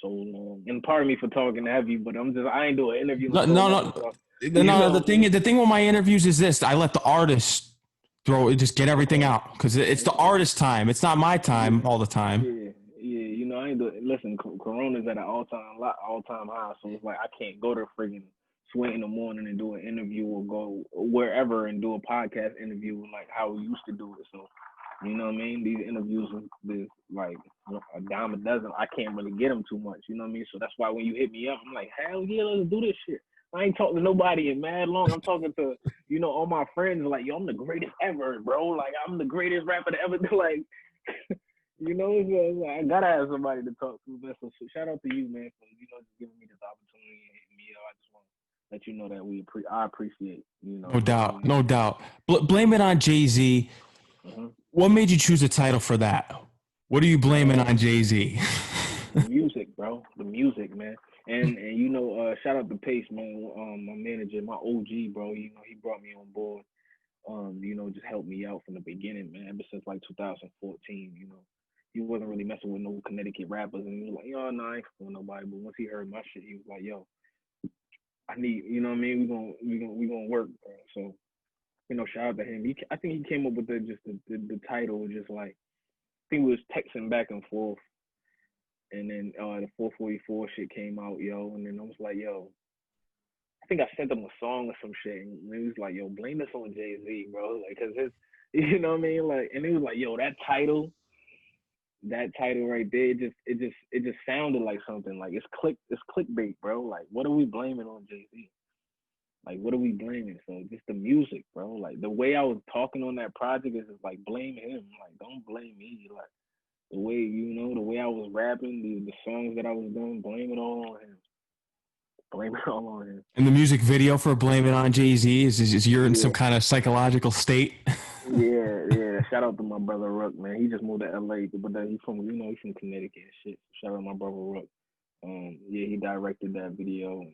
so long. And pardon me for talking heavy, but I ain't doing an interview in No, so no, long. no, So, you no. know, The thing with my interviews is this: I let the artist just get everything out because it's the artist time. It's not my time yeah, all the time. yeah. You know, I ain't doing. Listen, Corona's at an all time high, so it's like I can't go to friggin' Sweat in the morning and do an interview or go wherever and do a podcast interview like how we used to do it. So you know what I mean? These interviews is like a dime a dozen. I can't really get them too much. You know what I mean? So that's why when you hit me up, I'm like, hell yeah, let's do this shit. I ain't talking to nobody in mad long. I'm talking to, all my friends like, yo, I'm the greatest ever, bro. Like, I'm the greatest rapper to ever do. Like, so I gotta have somebody to talk to. Man. So shout out to you, man, for, just giving me this opportunity and hitting me up. I just want to let you know that I appreciate, No doubt, no doubt. Blame it on Jay-Z. What made you choose a title for that? What are you blaming on Jay-Z? The music, bro. The music, man. And shout out to Pace, man. My manager, my OG, bro. He brought me on board. Just helped me out from the beginning, man. Ever since like 2014, he wasn't really messing with no Connecticut rappers, and he was like, yo, no, I ain't fucking with nobody. But once he heard my shit, he was like, yo, I need, you know what I mean? We gonna work, bro. So, shout out to him. I think he came up with the title, just like I think we was texting back and forth, and then the 444 shit came out, yo, and then I was like, yo, I think I sent him a song or some shit, and he was like, yo, blame this on Jay-Z, bro, like, cause his, you know what I mean, like, and he was like, yo, that title right there, it just sounded like something, like it's clickbait, bro, like, what are we blaming on Jay-Z? Like, what are we blaming? So just the music, bro. Like the way I was talking on that project is just like blame him. Like don't blame me. Like the way the way I was rapping, the songs that I was doing, blame it all on him. Blame it all on him. And the music video for Blame It on Jay-Z is you're in some Yeah, kind of psychological state. yeah. Shout out to my brother Rook, man. He just moved to LA, but he's from Connecticut and shit. Shout out to my brother Rook. Yeah, he directed that video.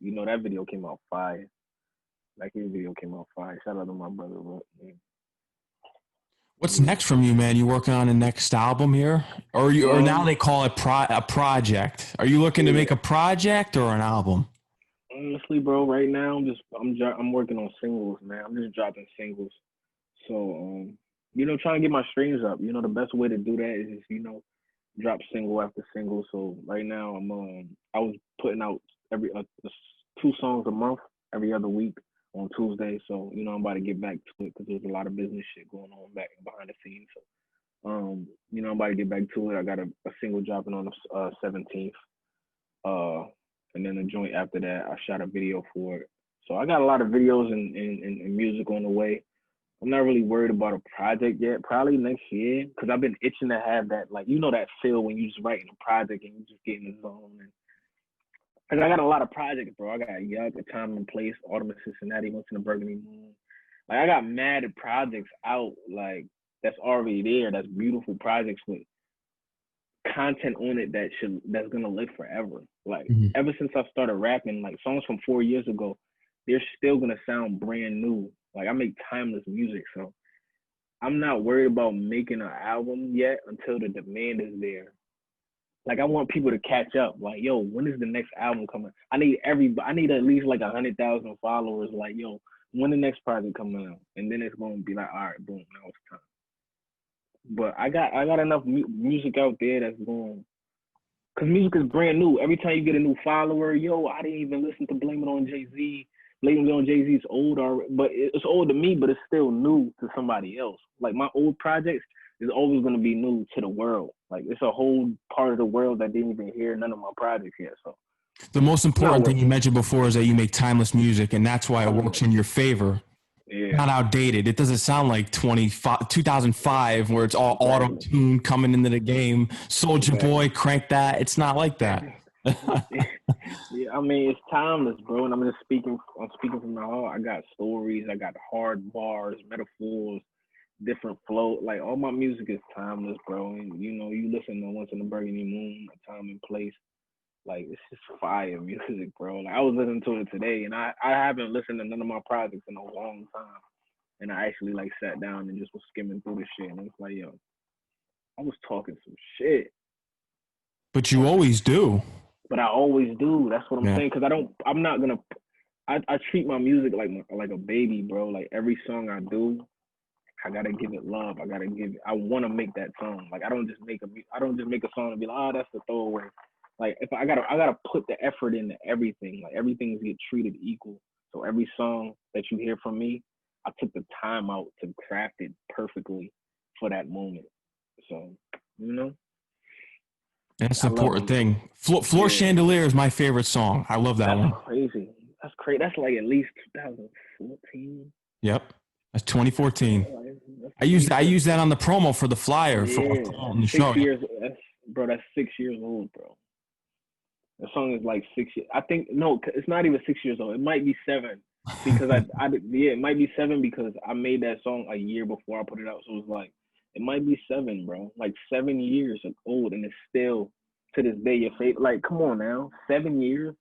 That video came out fire. Like his video came out fire. Shout out to my brother Rook, man. What's next from you, man? You working on a next album here, or now they call it a project? Are you looking to make a project or an album? Honestly, bro, right now I'm working on singles, man. I'm just dropping singles. So trying to get my streams up. The best way to do that is drop single after single. So right now I was putting out every 2 songs a month every other week on Tuesday. So I'm about to get back to it because there's a lot of business shit going on back behind the scenes. So I'm about to get back to it. I got a single dropping on the 17th. And then a joint after that, I shot a video for it. So I got a lot of videos and music on the way. I'm not really worried about a project yet. Probably next year, because I've been itching to have that, like, that feel when you just writing a project and you just get in the zone. And I got a lot of projects, bro. I got YUCK, A Time and Place, Autumn in Cincinnati, Once in a Burgundy Moon. Like, I got mad projects out, like, that's already there. That's beautiful projects with content on it that's gonna live forever. Like ever since I started rapping, like songs from 4 years ago, they're still gonna sound brand new. Like I make timeless music, so I'm not worried about making an album yet until the demand is there. Like I want people to catch up. Like, yo, when is the next album coming? I need at least like 100,000 followers. Like, yo, when the next project coming out? And then it's gonna be like, all right, boom, now it's time. But I got enough music out there that's going, cause music is brand new. Every time you get a new follower, yo, I didn't even listen to Blame It on Jay-Z. Blame It on Jay-Z is old, but it's old to me, but it's still new to somebody else. Like my old projects is always gonna be new to the world. Like it's a whole part of the world that didn't even hear none of my projects yet. So the most important thing you mentioned before is that you make timeless music, and that's why it works in your favor. Yeah. Not outdated. It doesn't sound like 2005 where it's all auto-tune coming into the game. Soulja Boy, crank that. It's not like that. Yeah, I mean it's timeless, bro. And I'm speaking from my heart. I got stories, I got hard bars, metaphors, different flow. Like all my music is timeless, bro. And you listen to Once in a Burgundy Moon, A Time and Place. Like it's just fire music, bro. Like I was listening to it today, and I haven't listened to none of my projects in a long time. and I actually like sat down and just was skimming through the shit, and it's like, yo, I was talking some shit. But you always do. But I always do. That's what I'm Yeah. saying. Cause I'm not gonna. I treat my music like a baby, bro. Like every song I do, I gotta give it love. I want to make that song. Like I don't just make a song and be like, oh, that's a throwaway. Like if I gotta put the effort into everything. Like everything's get treated equal. So every song that you hear from me, I took the time out to craft it perfectly for that moment. So you know, That's I the love important them. thing. Floor Yeah, Chandelier is my favorite song. I love that that's one. crazy. That's crazy. That's like at least 2014. Yep. That's 2014. That's I 2014. used that on the promo for the flyer for our Yeah, promo that's on the show. That's bro. That's 6 years old, bro. The song is like 6 years. I think no, it's not even 6 years old. It might be seven because yeah, it might be seven because I made that song a year before I put it out. So it's like it might be seven, bro. Like 7 years old, and it's still to this day your favorite. Like, come on now, 7 years,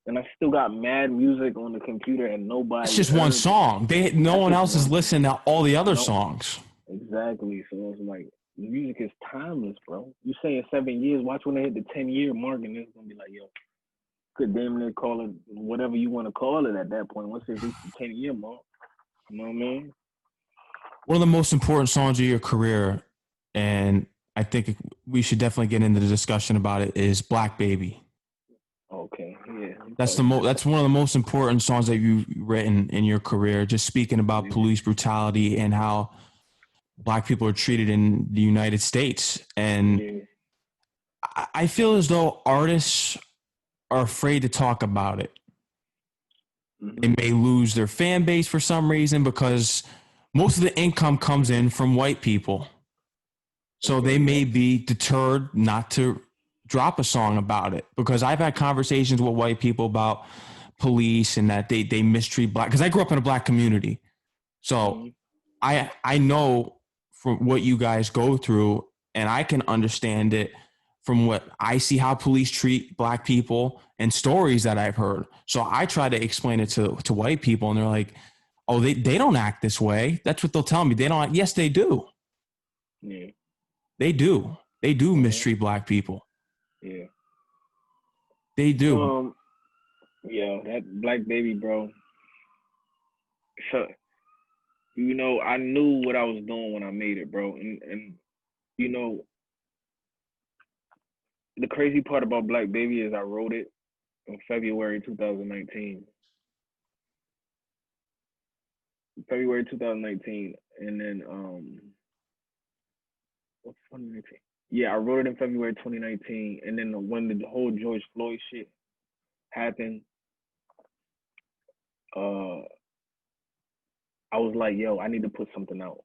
and I still got mad music on the computer, and That's nobody just one heard it. song. No That's one just else is one song. listening to all the other No, songs. exactly. So it's like music is timeless, bro. You saying 7 years? Watch when they hit the 10 year mark, and it's gonna be like, yo, could damn near call it whatever you want to call it at that point. Once it reaches the 10 year mark, you know what I mean? One of the most important songs of your career, and I think we should definitely get into the discussion about it, is Black Baby. Okay, yeah. That's one of the most important songs that you've written in your career, just speaking about Yeah. police brutality and how Black people are treated in the United States. And Yeah. I feel as though artists are afraid to talk about it. They Mm-hmm. may lose their fan base for some reason because most of the income comes in from white people. So they Okay, yeah. may be deterred not to drop a song about it, because I've had conversations with white people about police and that they mistreat black, because I grew up in a black community. So Mm-hmm. I know from what you guys go through, and I can understand it from what I see how police treat black people and stories that I've heard. So I try to explain it to white people, and they're like, oh, they don't act this way. That's what they'll tell me. They don't act. Yes, they do. Yeah. They do. They do Uh-huh. mistreat black people. Yeah. They do. Um. Yeah. That Black Baby, bro. So I knew what I was doing when I made it, bro. And you know, the crazy part about Black Baby is I wrote it in February 2019. February 2019, and then what's 2019? Yeah, I wrote it in February 2019, and then when the whole George Floyd shit happened, uh, I was like, yo, I need to put something out,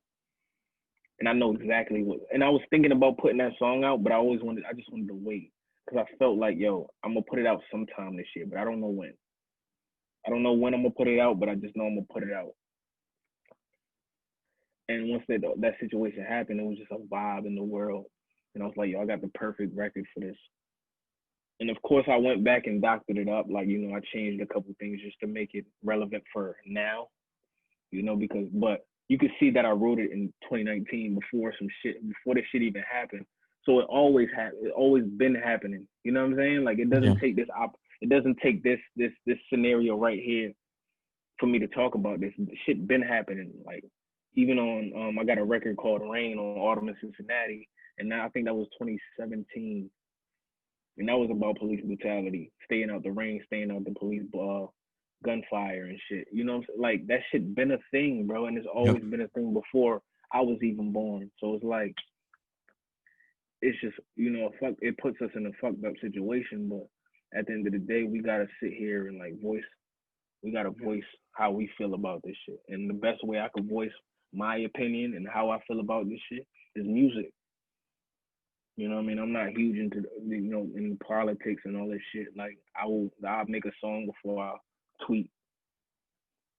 and I know exactly what. And I was thinking about putting that song out, but I just wanted to wait because I felt like, yo, I'm gonna put it out sometime this year, but I don't know when. I don't know when I'm gonna put it out, but I just know I'm gonna put it out. And once that situation happened, it was just a vibe in the world, and I was like, yo, I got the perfect record for this. And of course, I went back and doctored it up. Like, I changed a couple things just to make it relevant for now, but you could see that I wrote it in 2019 before this shit even happened. So it's always been happening. You know what I'm saying? Like, Yeah. it doesn't take this scenario right here for me to talk about this. Shit been happening. Like, even on, I got a record called Rain on Autumn in Cincinnati. And now I think that was 2017, and that was about police brutality, staying out the rain, staying out the police gunfire and shit. You know what I'm saying? Like that shit been a thing, bro, and it's Yep. always been a thing before I was even born. So it's like it's just it puts us in a fucked up situation, but at the end of the day, we gotta sit here and we gotta voice how we feel about this shit, and the best way I could voice my opinion and how I feel about this shit is music. You know what I mean? I'm not huge into in politics and all this shit. Like I'll make a song before I tweet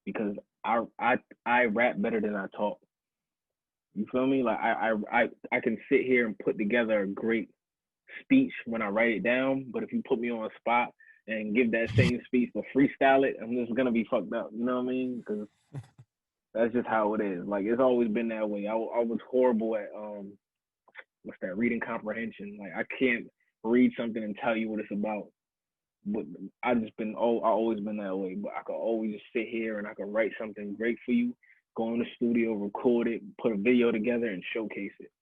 because I rap better than I talk. You feel me? Like I can sit here and put together a great speech when I write it down, but if you put me on a spot and give that same speech but freestyle it, I'm just gonna be fucked up. You know what I mean? Because That's just how it is. Like it's always been that way. I was horrible at what's that, reading comprehension. Like I can't read something and tell you what it's about. But I always been that way. But I could always just sit here and I could write something great for you, go in the studio, record it, put a video together, and showcase it.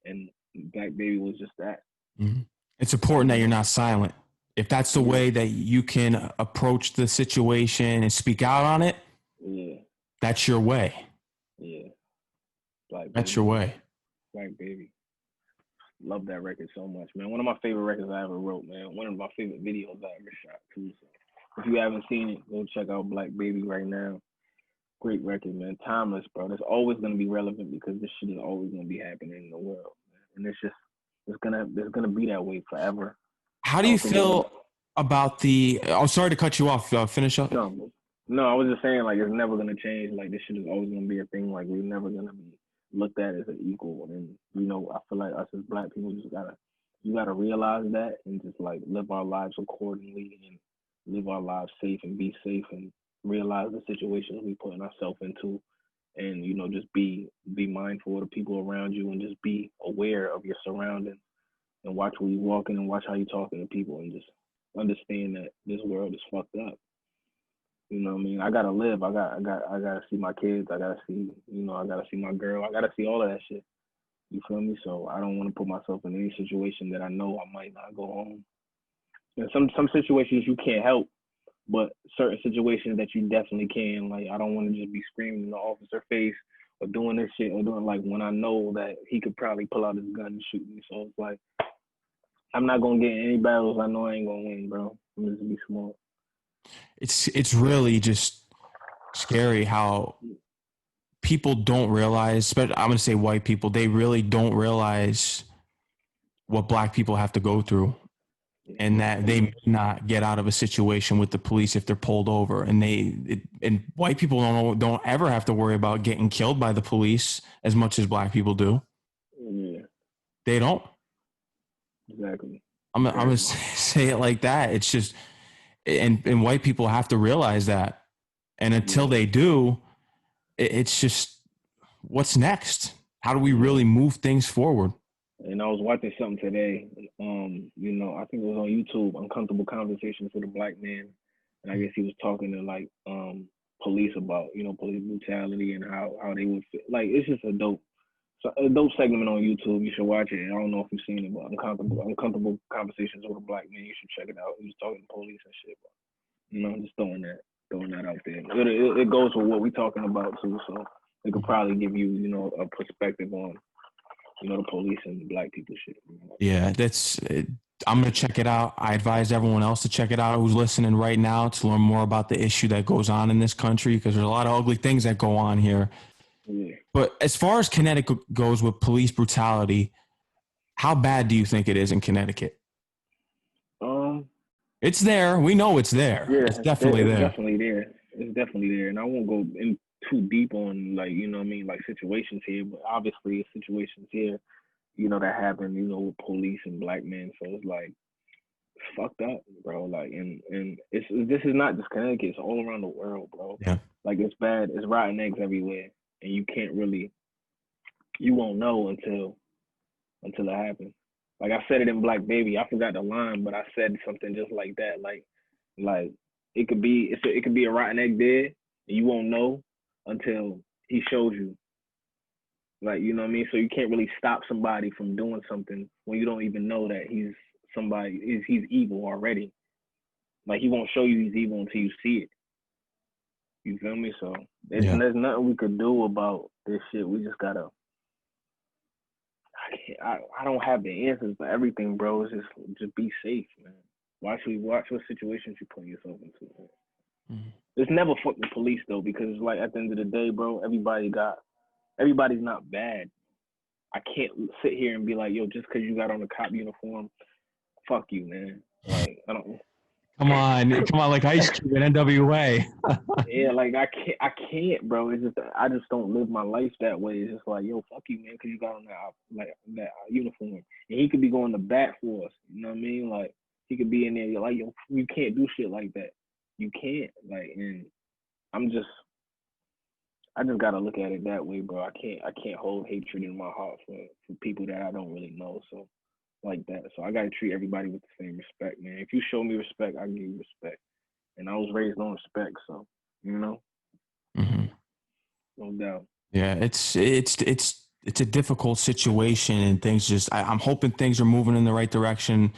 And Black Baby was just that. Mm-hmm. It's important that you're not silent. If that's the way that you can approach the situation and speak out on it, that's your way. Yeah. Black That's Baby. your way. Black Baby. Love that record so much, man. One of my favorite records I ever wrote, man. One of my favorite videos I ever shot, too. So if you haven't seen it, go check out Black Baby right now. Great record, man. Timeless, bro. It's always gonna be relevant because this shit is always gonna be happening in the world, man. And it's gonna be that way forever. How do you feel about the? I'm sorry to cut you off. Finish up. No, I was just saying, like, it's never gonna change. Like, this shit is always gonna be a thing. Like, we're never gonna be looked at as an equal. And I feel like us as Black people you gotta realize that and just like live our lives accordingly and live our lives safe and be safe and realize the situations we putting ourselves into, and just be mindful of the people around you and just be aware of your surroundings and watch where you walking and watch how you talking to people and just understand that this world is fucked up. You know what I mean? I gotta live. I gotta see my kids. I gotta see, I gotta see my girl. I gotta see all of that shit. You feel me? So I don't want to put myself in any situation that I know I might not go home. And some situations you can't help, but certain situations that you definitely can. Like I don't want to just be screaming in the officer face or doing this shit or doing like when I know that he could probably pull out his gun and shoot me. So it's like I'm not gonna get in any battles I know I ain't gonna win, bro. I'm just be smart. It's really just scary how people don't realize, especially I'm going to say white people, they really don't realize what Black people have to go through and that they may not get out of a situation with the police if they're pulled over. And white people don't ever have to worry about getting killed by the police as much as Black people do. Yeah. They don't. Exactly. I'm going to say it like that. It's just, and white people have to realize that. And until they do, it's just, what's next? How do we really move things forward? And I was watching something today. I think it was on YouTube, Uncomfortable Conversations with a Black Man. And I guess he was talking to like police about, police brutality and how they would fit. Like it's just a dope segment on YouTube. You should watch it. I don't know if you've seen it, but Uncomfortable Conversations with a Black Man. You should check it out. He was talking to police and shit. But, I'm just throwing that out there. It goes with what we're talking about too. So it could probably give you, a perspective on, the police and Black people shit. Yeah, I'm going to check it out. I advise everyone else to check it out who's listening right now to learn more about the issue that goes on in this country because there's a lot of ugly things that go on here. Yeah. But as far as Connecticut goes with police brutality, how bad do you think it is in Connecticut? It's there. We know it's there. Yeah, it's definitely there. It's definitely there. And I won't go in too deep on like situations here, but obviously situations here, that happen, with police and Black men. So it's like it's fucked up, bro. Like and this is not just Connecticut, it's all around the world, bro. Yeah. Like it's bad. It's rotten eggs everywhere. And you won't know until it happens. Like I said it in Black Baby. I forgot the line, but I said something just like that. Like it could be a rotten egg there, and you won't know until he shows you. Like, you know what I mean? So you can't really stop somebody from doing something when you don't even know that he's evil already. Like he won't show you he's evil until you see it. You feel me? So there's nothing we could do about this shit. We just gotta. I don't have the answers for everything, bro. It's just be safe, man. Watch what situations you put yourself into. Mm-hmm. It's never fuck the police though, because like at the end of the day, bro, everybody's not bad. I can't sit here and be like, yo, just because you got on a cop uniform, fuck you, man. Like I don't. Come on, like Ice Cube and NWA. Yeah, like I can't, bro. It's just I just don't live my life that way. It's just like, yo, fuck you, man, because you got on that uniform, and he could be going to bat for us. You know what I mean? Like he could be in there, you're like, yo, you can't do shit like that. You can't, like, and I just gotta look at it that way, bro. I can't hold hatred in my heart for people that I don't really know. So like that. So I gotta treat everybody with the same respect, man. If you show me respect, I give you respect. And I was raised on respect, so you know, Mm-hmm. no doubt. Yeah, it's a difficult situation, and things just. I'm hoping things are moving in the right direction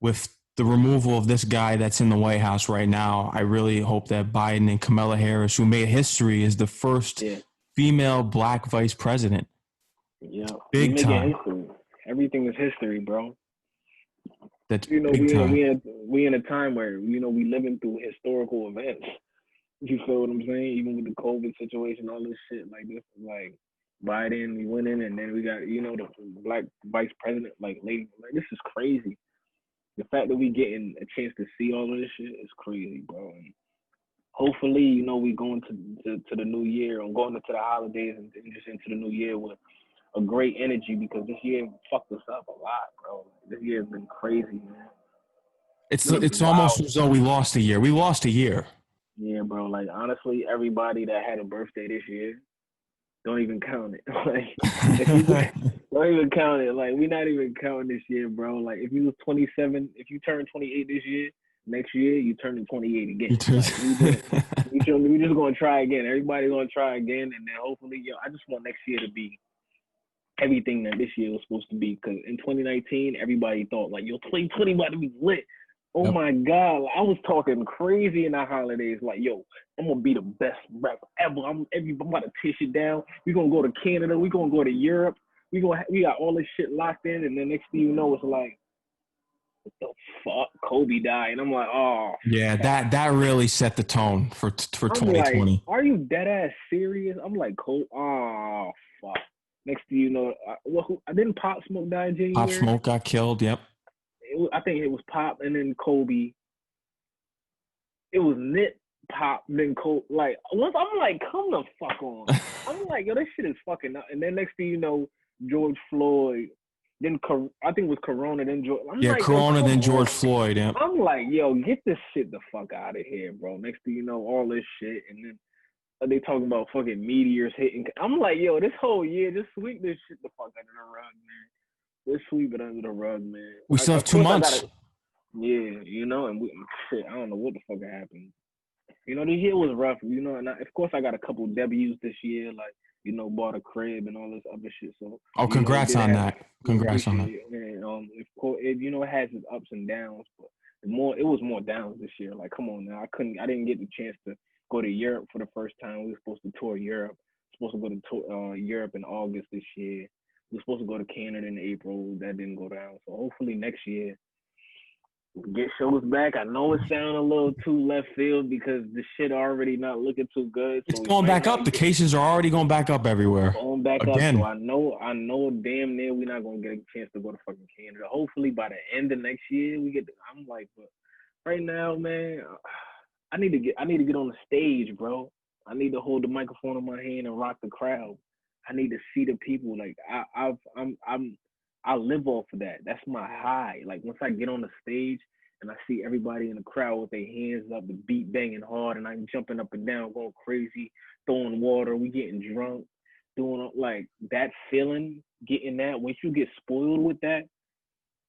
with the removal of this guy that's in the White House right now. I really hope that Biden and Kamala Harris, who made history, is the first Yeah, female black vice president. yeah. We Big making time. history. Everything is history, bro. That's You know, big time. we in a time where we living through historical events. You feel what I'm saying? Even with the COVID situation, all this shit like this, like Biden, we went in, and then we got the black vice president, like lady, like this is crazy. The fact that we getting a chance to see all of this shit is crazy, bro. And hopefully, we going to the new year and going into the holidays and just into the new year with a great energy because this year fucked us up a lot, bro. This year has been crazy, man. It's Been wild. almost as though we lost a year. We lost a year. Yeah, bro. Like honestly, everybody that had a birthday this year, don't even count it. Like if you don't even count it. Like we're not even counting this year, bro. Like if you was 27, if you turn 28 this year, next year you turn to 28 again. Like we just gonna try again. Everybody gonna try again, and then hopefully, I just want next year to be everything that this year was supposed to be. Because in 2019, everybody thought like, 2020 about to be lit. Oh Yep. my God, I was talking crazy in the holidays. Like, I'm gonna be the best rapper ever. I'm about to tish it down. We gonna go to Canada. We gonna go to Europe. We got all this shit locked in, and then next thing you know, it's like, what the fuck? Kobe died, and I'm like, oh. Yeah, that really set the tone for I'm like, 2020. are you dead ass serious? I'm like, Kobe. Oh fuck. Next thing you know, didn't Pop Smoke die in Pop January? Smoke got killed. Yep. I think it was Pop and then Kobe. It was Nip, Pop, then Kobe. Like once I'm like, come the fuck on. I'm like, this shit is fucking up. And then next thing you know, George Floyd. Then I think it was Corona. Then George. I'm like, Corona, come then on. George Floyd. Yep. I'm like, get this shit the fuck out of here, bro. Next thing you know, all this shit, and then they talking about fucking meteors hitting. I'm like, this whole year, just sweep this shit the fuck under the rug, man. Just sweep it under the rug, man. We still have 2 months. And shit, I don't know what the fuck happened. This year was rough, and of course I got a couple W's this year, like, bought a crib and all this other shit. So, Congrats on that. Congrats on that. And, of course, it has its ups and downs, but it was more downs this year. Like, come on now, I didn't get the chance to go to Europe for the first time. We were supposed to tour Europe. Supposed to go to Europe in August this year. We were supposed to go to Canada in April. That didn't go down. So hopefully next year we'll get shows back. I know it sounds a little too left field because the shit already not looking too good. It's So going back up. The cases are already going back up everywhere. Going back again. Up. So I know damn near we're not gonna get a chance to go to fucking Canada. Hopefully by the end of next year we get. I'm like, but right now, man, I need to get on the stage, bro. I need to hold the microphone in my hand and rock the crowd. I need to see the people. Like I live off of that. That's my high. Like once I get on the stage and I see everybody in the crowd with their hands up, the beat banging hard, and I'm jumping up and down, going crazy, throwing water, we getting drunk, doing like that feeling, getting that. Once you get spoiled with that,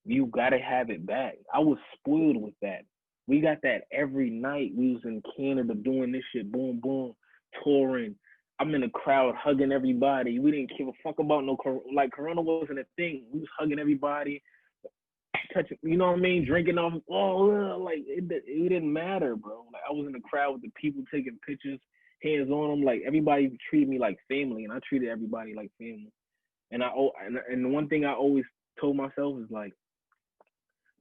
you gotta have it back. I was spoiled with that. We got that every night. We was in Canada doing this shit, boom, boom, touring. I'm in the crowd hugging everybody. We didn't give a fuck about Corona wasn't a thing. We was hugging everybody, touching, you know what I mean, drinking off. Like it didn't matter, bro. Like I was in the crowd with the people taking pictures, hands on them. Like everybody treated me like family, and I treated everybody like family. And the one thing I always told myself is like,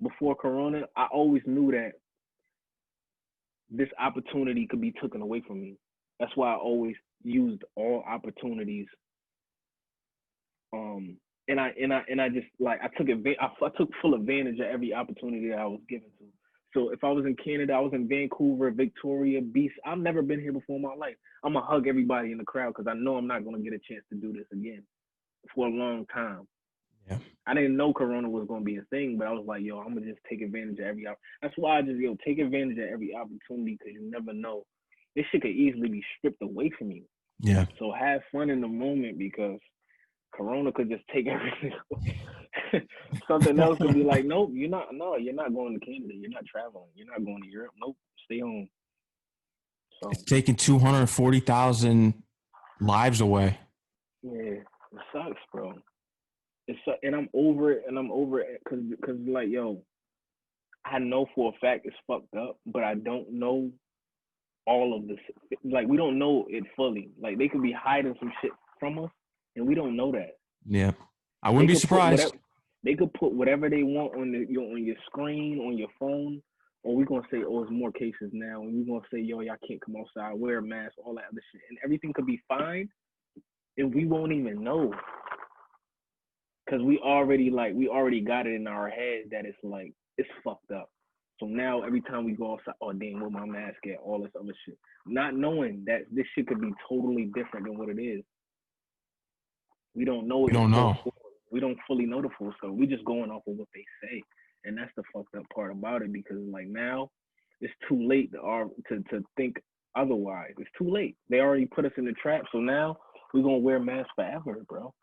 before Corona, I always knew that this opportunity could be taken away from me. That's why I always used all opportunities. And I just like I took full advantage of every opportunity that I was given to. So if I was in Canada, I was in Vancouver, Victoria, Beast. I've never been here before in my life. I'm gonna hug everybody in the crowd because I know I'm not gonna get a chance to do this again for a long time. Yeah. I didn't know Corona was gonna be a thing, but I was like, I'm gonna just take advantage of every. That's why I just take advantage of every opportunity because you never know. This shit could easily be stripped away from you. Yeah. So have fun in the moment because Corona could just take everything away. Something else could be like, nope, you're not. No, you're not going to Canada. You're not traveling. You're not going to Europe. Nope, stay home. It's So taking 240,000 lives away. yeah, it sucks, bro. And I'm over it. And I'm over it because like yo, I know for a fact it's fucked up, but I don't know all of this. Like we don't know it fully. Like they could be hiding some shit from us, and we don't know that. Yeah. I They wouldn't be could put whatever surprised. they could put whatever they want on your screen on your phone, or we're gonna say, oh, it's more cases now, and we're gonna say, yo, y'all can't come outside, wear a mask, all that other shit, and everything could be fine, and we won't even know because we already got it in our head that it's like it's fucked up. So now every time we go outside, oh damn, where my mask at? All this other shit, not knowing that this shit could be totally different than what it is. We don't know We the don't full know. story. We don't fully know the full story. We just going off of what they say, and that's the fucked up part about it. Because like now, it's too late to think otherwise. It's too late. They already put us in the trap. So now we're gonna wear masks forever, bro.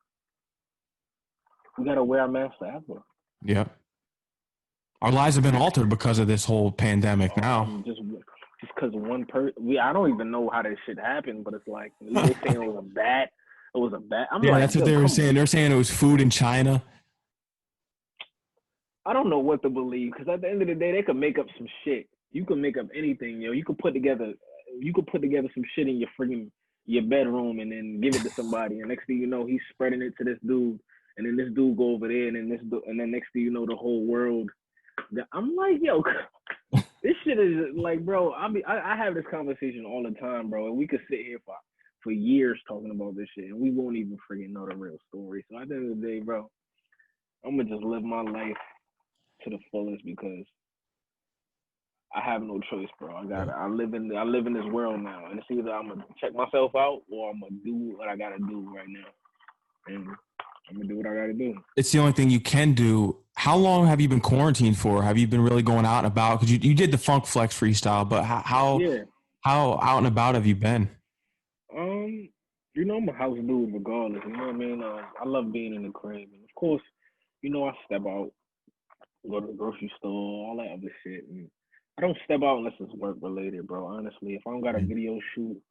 We gotta wear our masks forever. Yep. Our lives have been altered because of this whole pandemic now. Just because one person, I don't even know how this shit happened, but it's like they saying it was a bat. It was a bat. I'm Yeah, like, that's what yo, they were come on. saying. They're saying it was food in China. I don't know what to believe because at the end of the day, they could make up some shit. You can make up anything, yo. You could put together some shit in your freaking your bedroom and then give it to somebody, and next thing you know, he's spreading it to this dude, and then this dude go over there, and then next thing you know, the whole world. I'm like, yo, this shit is like, bro. I have this conversation all the time, bro, and we could sit here for years talking about this shit, and we won't even freaking know the real story. So at the end of the day, bro, I'm gonna just live my life to the fullest because I have no choice, bro. Yeah. I live in this world now, and it's either I'm gonna check myself out or I'm gonna do what I gotta do right now, and I'm gonna do what I gotta do. It's the only thing you can do. How long have you been quarantined for? Have you been really going out and about? Because you did the Funk Flex freestyle, but Yeah. how out and about have you been? Um. I'm a house dude regardless. You know what I mean? I love being in the crib, and of course, I step out, go to the grocery store, all that other shit, and I don't step out unless it's work related, bro. Honestly, if I don't got a video shoot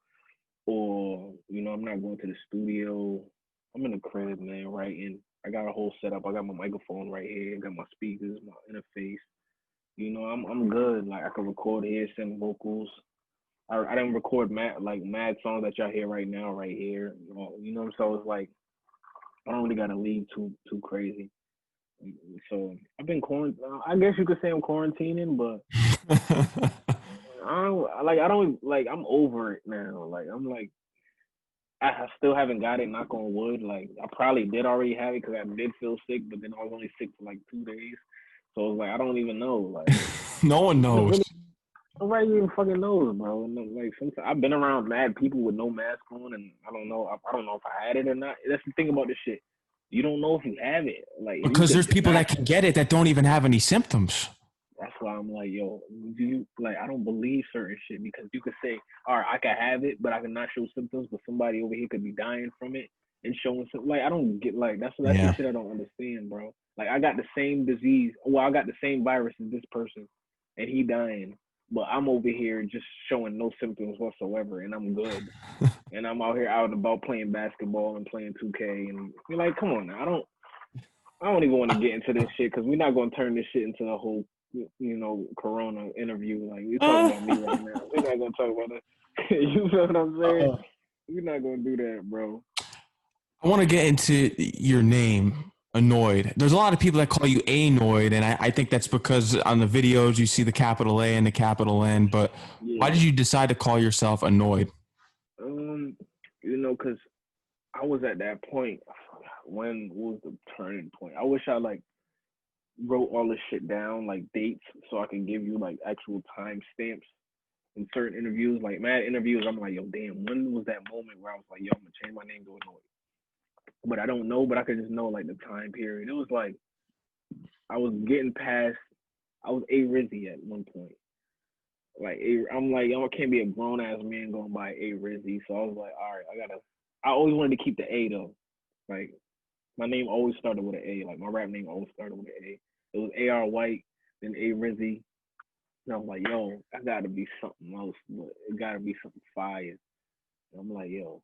or I'm not going to the studio. I'm in the crib, man, writing. I got a whole setup. I got my microphone right here. I got my speakers, my interface. I'm good. Like I can record here, send vocals. I didn't record mad songs that y'all hear right now, right here. So it's like I don't really gotta leave too crazy. So I've been quarantined. I guess you could say I'm quarantining, but I'm over it now. Like I'm like I still haven't got it. Knock on wood. Like I probably did already have it because I did feel sick, but then I was only sick for like 2 days. So it was like I don't even know. Like No one knows. nobody even fucking knows, bro. And like sometimes I've been around mad people with no mask on, and I don't know. I don't know if I had it or not. That's the thing about this shit. You don't know if you have it. Like you Because there's could people not. that can get it that don't even have any symptoms. That's why I'm like, yo, do you like? I don't believe certain shit because you could say, all right, I could have it, but I could not show symptoms, but somebody over here could be dying from it and showing something. Like I don't get like that's the Yeah. shit I don't understand, bro. Like I got the same disease. Well, I got the same virus as this person, and he dying, but I'm over here just showing no symptoms whatsoever, and I'm good. And I'm out here out and about playing basketball and playing 2K, and you're like, come on now, I don't even want to get into this shit because we're not going to turn this shit into a whole, Corona interview. Like we're talking about me right now. We're not going to talk about that. You feel what I'm saying? We're not going to do that, bro. I want to get into your name, ANoyd. There's a lot of people that call you ANoyd, and I think that's because on the videos you see the capital A and the capital N. But why Yeah. did you decide to call yourself ANoyd? Because I was at that point. When was the turning point? I wish I like wrote all this shit down, like dates, so I can give you like actual time stamps in certain interviews. Like mad interviews, I'm like, yo, damn, when was that moment where I was like, yo, I'm gonna change my name to ANoyd? But I don't know, but I could just know like the time period. It was like I was getting past. I was A Rizzy at one point, Like I'm like, I can't be a grown ass man going by A Rizzy. So I was like, all right, I always wanted to keep the A though. Like my name always started with an A. Like my rap name always started with an A. It was AR White, then A Rizzy. And I'm like, yo, I gotta be something else, but it gotta be something fire. And I'm like, yo,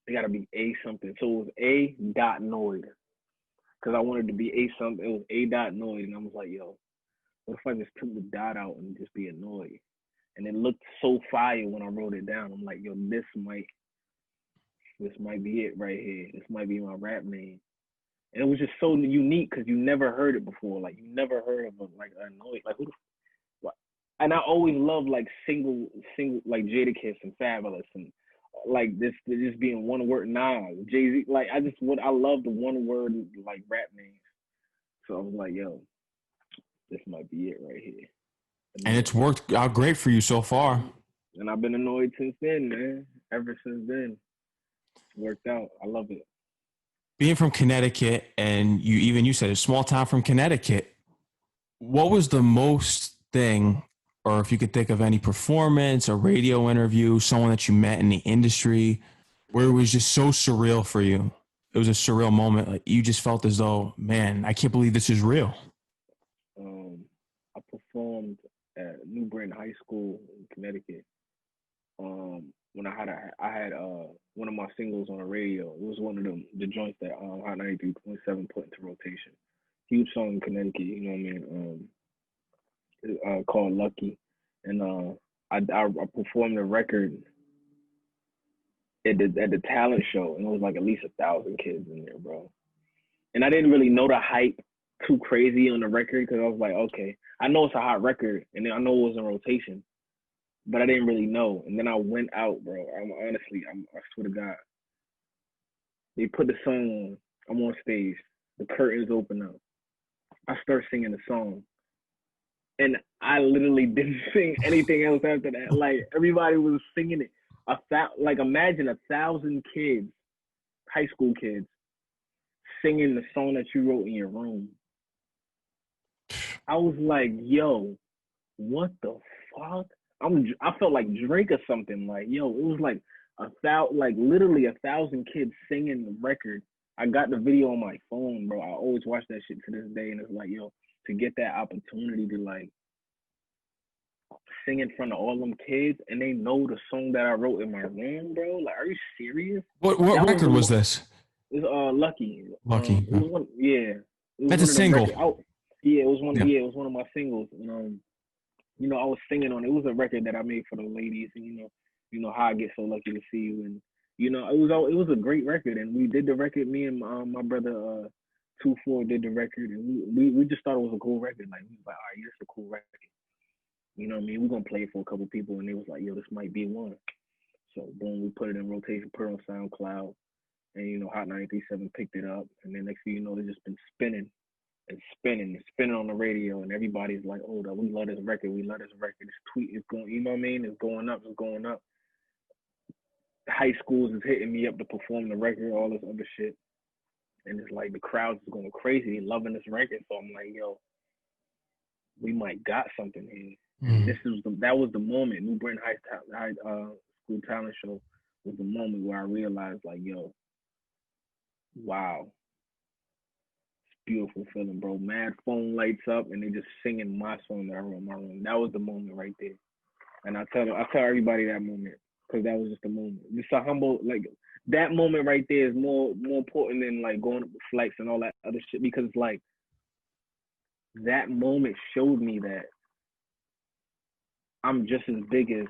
it gotta be A something. So it was A dot Noyd. Cause I wanted to be A something. It was A dot Noyd. And I was like, yo, what if I just took the dot out and just be annoyed? And it looked so fire when I wrote it down. I'm like, yo, this might be it right here. This might be my rap name. And it was just so unique because you never heard it before. Like you never heard of like annoyed. Like who the what? And I always loved like single like Jadakiss and Fabulous and like this just being one word Nas, Jay-Z. Like I love the one word like rap names. So I was like, yo, this might be it right here. And it's worked out great for you so far. And I've been annoyed since then, man. Ever since then. It's worked out. I love it. Being from Connecticut, and you said a small town from Connecticut, what was the most thing, or if you could think of any performance, a radio interview, someone that you met in the industry, where it was just so surreal for you? It was a surreal moment. Like you just felt as though, man, I can't believe this is real. I performed at New Britain High School in Connecticut. When I had one of my singles on the radio. It was one of the joints that Hot 93.7 put into rotation. Huge song in Connecticut, you know what I mean? Called Lucky, and I performed the record at the talent show, and it was like at least 1,000 kids in there, bro. And I didn't really know the hype too crazy on the record because I was like, okay, I know it's a hot record, and I know it was in rotation, but I didn't really know. And then I went out, bro. I swear to God, they put the song on. I'm on stage. The curtains open up. I start singing the song, and I literally didn't sing anything else after that. Like everybody was singing it. Like imagine 1,000 kids, high school kids, singing the song that you wrote in your room. I was like, yo, what the fuck? I felt like Drake or something. Like, yo, it was like literally 1,000 kids singing the record. I got the video on my phone, bro. I always watch that shit to this day, and it's like, yo, to get that opportunity to like sing in front of all them kids, and they know the song that I wrote in my room, bro. Like, are you serious? What record was this? It's Lucky. Lucky. It was one. Yeah, it was That's a single. Yeah, it was one. Yeah. Yeah, it was one of my singles. And you know, I was singing on it. It was a record that I made for the ladies, and you know how I get so lucky to see you, and you know, it was a great record, and we did the record. Me and my brother 2-4 did the record, and we just thought it was a cool record. Like we was like, all right, this is a cool record. You know what I mean? We're gonna play it for a couple people, and they was like, yo, this might be one. So boom, we put it in rotation, put it on SoundCloud, and you know, Hot 93.7 picked it up, and then next thing you know, it's just been spinning and spinning and spinning on the radio, and everybody's like, oh, we love this record, we love this record. This tweet is going, you know what I mean? It's going up, it's going up. High schools is hitting me up to perform the record, all this other shit, and it's like the crowds is going crazy, loving this record. So I'm like, yo, we might got something here. Mm. That was the moment. New Britain High School Talent Show was the moment where I realized, like, yo, wow, beautiful feeling, bro. Mad phone lights up, and they just singing my song that I wrote in my room. That was the moment right there, and I tell everybody that moment because that was just the moment. Just a humble, like that moment right there is more important than like going up with flights and all that other shit, because like that moment showed me that I'm just as big as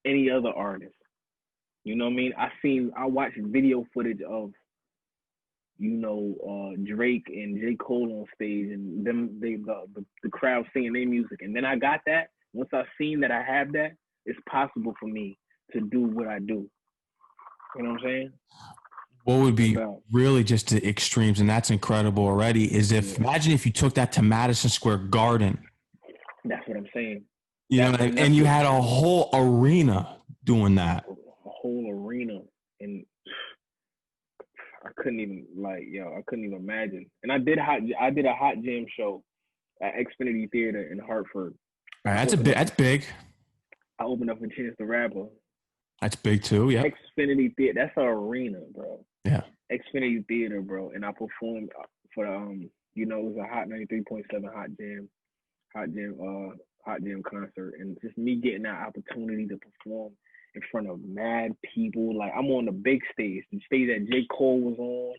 any other artist. You know what I mean? I watched video footage of, you know, Drake and J. Cole on stage, and the crowd singing their music. And then I got that. Once I seen that I have that, it's possible for me to do what I do. You know what I'm saying? What would be really just the extremes, and that's incredible already, is imagine if you took that to Madison Square Garden. That's what I'm saying. You know, and you had a whole arena doing that. A whole arena, and I couldn't even imagine. And I did a Hot Jam show at Xfinity Theater in Hartford. All right, Opened up, that's big. I opened up for Chance the Rapper. That's big too. Yep. Xfinity Theater. That's our arena, bro. Yeah. Xfinity Theater, bro. And I performed for it was a Hot 93.7 Hot Jam, Hot Jam concert, and just me getting that opportunity to perform in front of mad people. Like I'm on the big stage, the stage that J. Cole was on.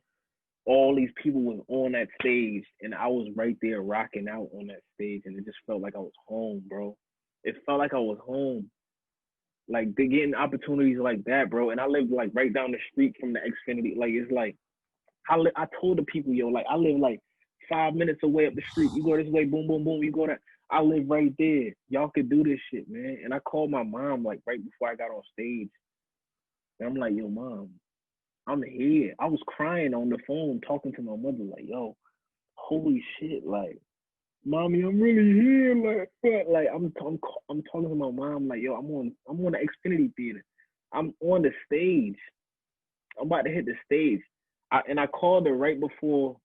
All these people was on that stage, and I was right there rocking out on that stage, and it just felt like I was home, bro. It felt like I was home. Like they getting opportunities like that, bro. And I live like right down the street from the Xfinity. Like it's like I told the people, yo, like I live like 5 minutes away up the street. You go this way, boom, boom, boom. You go that. I live right there. Y'all could do this shit, man. And I called my mom like right before I got on stage. And I'm like, yo, mom, I'm here. I was crying on the phone talking to my mother, like, yo, holy shit, like, mommy, I'm really here, like, but like, I'm talking to my mom, like, yo, I'm on the Xfinity Theater. I'm on the stage. I'm about to hit the stage. And I called her right before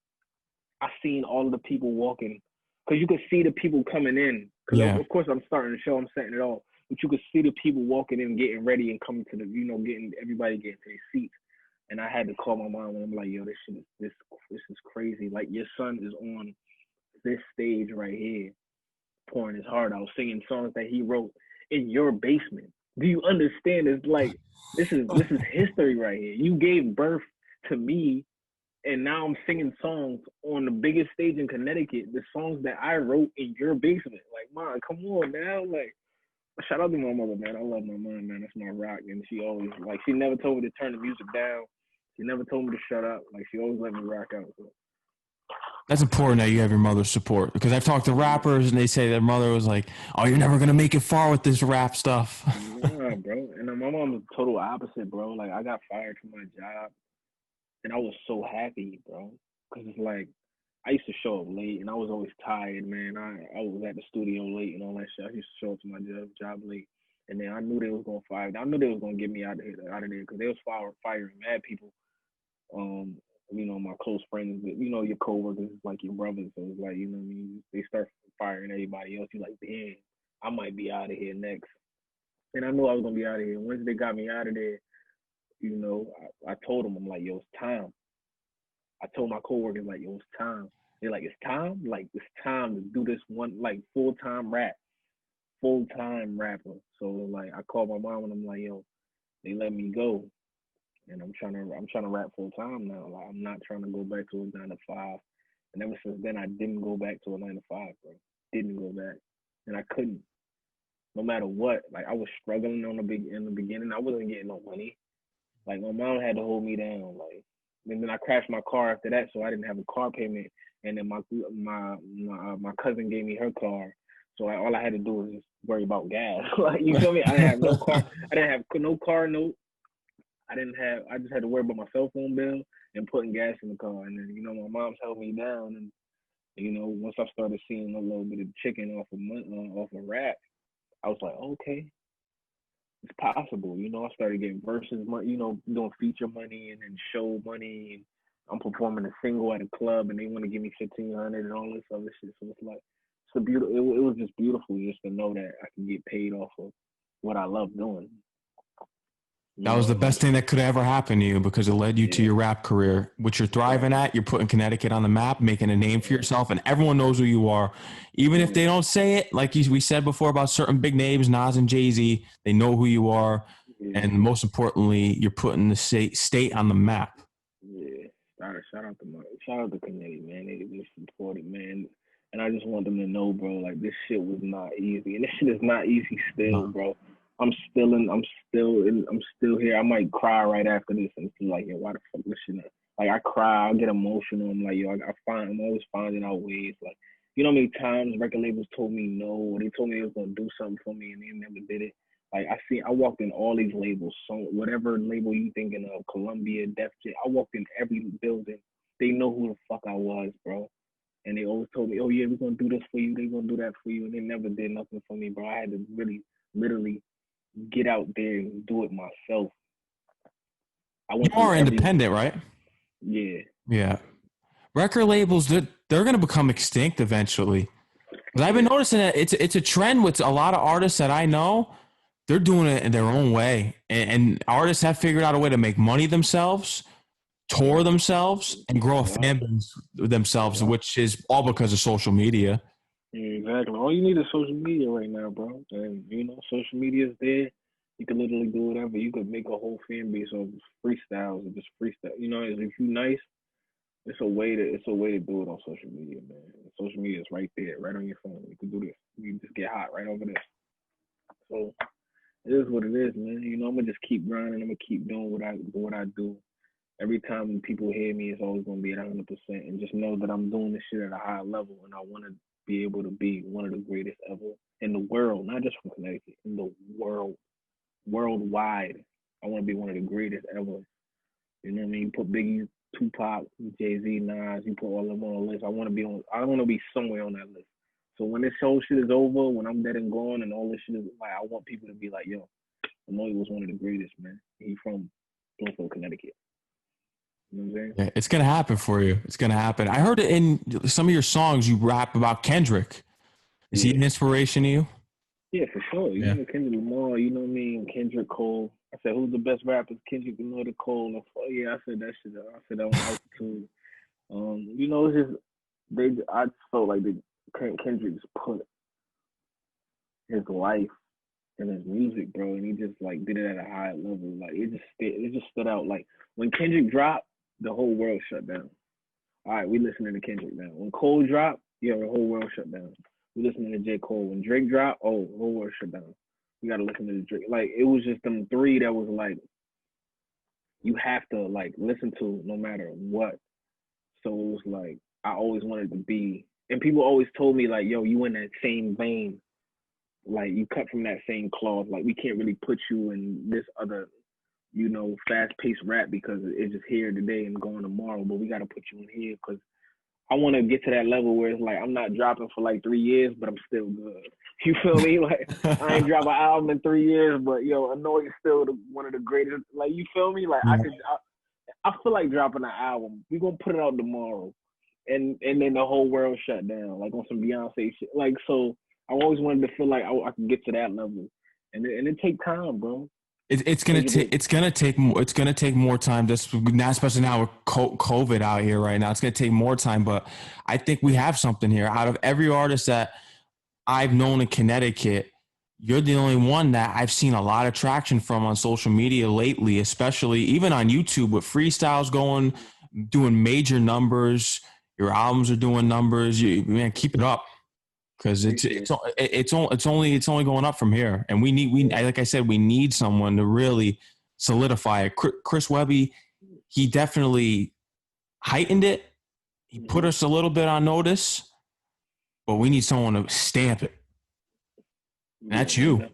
I seen all of the people walking, because you could see the people coming in. Because Yeah. of course I'm starting the show, I'm setting it off, but you could see the people walking in, getting ready, and coming to the, getting everybody getting to their seats. And I had to call my mom, and I'm like, yo, this is crazy. Like your son is on this stage right here, pouring his heart out, singing songs that he wrote in your basement. Do you understand? It's like this is history right here. You gave birth to me, and now I'm singing songs on the biggest stage in Connecticut, the songs that I wrote in your basement. Like, mom, come on now. Like, shout out to my mother, man. I love my mom, man. That's my rock. And she always, like, she never told me to turn the music down. She never told me to shut up. Like, she always let me rock out. So. That's important that you have your mother's support, because I've talked to rappers and they say their mother was like, "Oh, you're never gonna make it far with this rap stuff." Nah, bro. And my mom was total opposite, bro. Like, I got fired from my job, and I was so happy, bro. Because it's like, I used to show up late, and I was always tired, man. I was at the studio late and all that shit. I used to show up to my job late, and then I knew they was gonna fire. I knew they was gonna get me out of there, because they was firing mad people. My close friends, your coworkers, like your brothers. So it's like, what I mean, they start firing everybody else. You're like, damn, I might be out of here next. And I knew I was gonna be out of here. Once they got me out of there, I told them, I'm like, yo, it's time. I told my coworkers, like, yo, it's time. They're like, it's time? Like, it's time to do this one, like, full-time rapper. So, like, I called my mom and I'm like, yo, they let me go. And I'm trying to rap full time now. Like, I'm not trying to go back to a 9 to 5. And ever since then, I didn't go back to a 9 to 5, bro. Didn't go back, and I couldn't. No matter what, like I was struggling in the beginning. I wasn't getting no money. Like my mom had to hold me down. Like, and then I crashed my car after that, so I didn't have a car payment. And then my cousin gave me her car, so all I had to do was just worry about gas. Like, you feel me? I didn't have no car. I didn't have no car note. I just had to worry about my cell phone bill and putting gas in the car. And then, my mom's held me down. And, once I started seeing a little bit of chicken off of rap, I was like, okay, it's possible. I started getting verses money, doing feature money and then show money. And I'm performing a single at a club and they want to give me 1,500 and all this other shit. So it's like, it was just beautiful just to know that I can get paid off of what I love doing. That was the best thing that could ever happen to you, because it led you to your rap career, which you're thriving at. You're putting Connecticut on the map, making a name for yourself, and everyone knows who you are. Even if they don't say it, like we said before about certain big names, Nas and Jay-Z, they know who you are. And most importantly, you're putting the state on the map. Yeah. Shout out to Connecticut, man. They just supported, man. And I just want them to know, bro, like this shit was not easy. And this shit is not easy still, bro. I'm still here. I might cry right after this and be like, yo, why the fuck this shit not? Like I cry, I get emotional. I'm like, yo, I'm always finding out ways. Like, how many times record labels told me no, or they told me they was gonna do something for me and they never did it. Like I walked in all these labels, so whatever label you thinking of, Columbia, Def Jam, I walked in every building. They know who the fuck I was, bro. And they always told me, oh yeah, we're gonna do this for you, they're gonna do that for you, and they never did nothing for me, bro. I had to really, literally get out there and do it myself. You are independent, right? Yeah. Yeah. Record labels, they're going to become extinct eventually. Because I've been noticing that it's a trend with a lot of artists that I know. They're doing it in their own way, and artists have figured out a way to make money themselves, tour themselves, and grow a Yeah, fan base themselves, yeah. which is all because of social media. Exactly. All you need is social media right now, bro. And social media is there. You can literally do whatever. You could make a whole fan base of freestyles and just freestyle. If you nice, it's a way to do it on social media, man. Social media is right there, right on your phone. You can do this. You can just get hot right over this. So it is what it is, man. I'm gonna just keep grinding. I'm gonna keep doing what I do. Every time people hear me, it's always gonna be at 100%. And just know that I'm doing this shit at a high level, and I want to be able to be one of the greatest ever in the world, not just from Connecticut, in the world, worldwide. I want to be one of the greatest ever. You know what I mean? You put Biggie, Tupac, Jay Z, Nas, you put all of them on a list. I want to be on. I want to be somewhere on that list. So when this whole shit is over, when I'm dead and gone, and all this shit is like, I want people to be like, yo, ANoyd was one of the greatest, man. He from Bloomfield, Connecticut. You know what I'm saying? Yeah, it's gonna happen for you. It's gonna happen. I heard it in some of your songs. You rap about Kendrick. Is he Yeah. an inspiration to you? Yeah, for sure. Yeah. Kendrick Lamar, you know what I mean? Kendrick Cole. I said, who's the best rappers? Kendrick Lamar, Cole. And yeah, I said that shit. I said that on altitude. It's just I just felt like Kendrick just put his life in his music, bro, and he just like did it at a high level. Like it just stood out. Like when Kendrick dropped, the whole world shut down. All right, we listening to Kendrick now. When Cole dropped, yeah, the whole world shut down. We listening to J. Cole. When Drake dropped, oh, the whole world shut down. We gotta listen to Drake. Like it was just them three that was like you have to like listen to no matter what. So it was like I always wanted to be, and people always told me like, yo, you in that same vein. Like you cut from that same cloth. Like we can't really put you in this other, fast paced rap because it's just here today and going tomorrow. But we gotta put you in here because I want to get to that level where it's like I'm not dropping for like 3 years, but I'm still good. You feel me? Like I ain't drop an album in 3 years, but ANoyd is still one of the greatest. Like you feel me? Like I feel like dropping an album. We gonna put it out tomorrow, and then the whole world shut down, like on some Beyonce shit. Like so, I always wanted to feel like I could get to that level, and it take time, bro. It's gonna take more time. Just now, especially now with COVID out here right now, it's gonna take more time. But I think we have something here. Out of every artist that I've known in Connecticut, you're the only one that I've seen a lot of traction from on social media lately, especially even on YouTube with freestyles going, doing major numbers. Your albums are doing numbers. Man, keep it up because it's only going up from here. And we like I said, we need someone to really solidify it. Chris Webby, he definitely heightened it. He put us a little bit on notice, but we need someone to stamp it. And that's you. I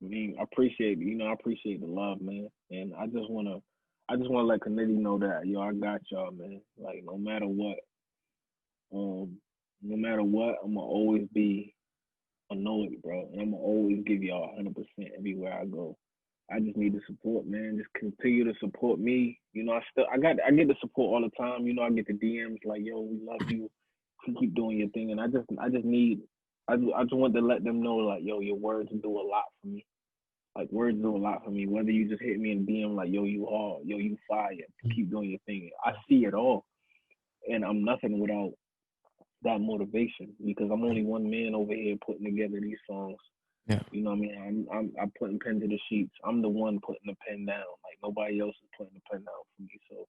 mean, I appreciate the love, man. And I just wanna let Kennedy know that, yo, I got y'all, man. Like no matter what, I'ma always be ANoyd, bro. And I'ma always give y'all 100% everywhere I go. I just need the support, man. Just continue to support me. I get the support all the time. I get the DMs like, yo, we love you. Keep doing your thing. And I just want to let them know like, yo, your words do a lot for me. Like words do a lot for me. Whether you just hit me in DM like, yo, you hard, yo, you fire, keep doing your thing. I see it all, and I'm nothing without that motivation because I'm only one man over here putting together these songs. Yeah. You know what I mean? I'm putting pen to the sheets. I'm the one putting the pen down. Like nobody else is putting the pen down for me. So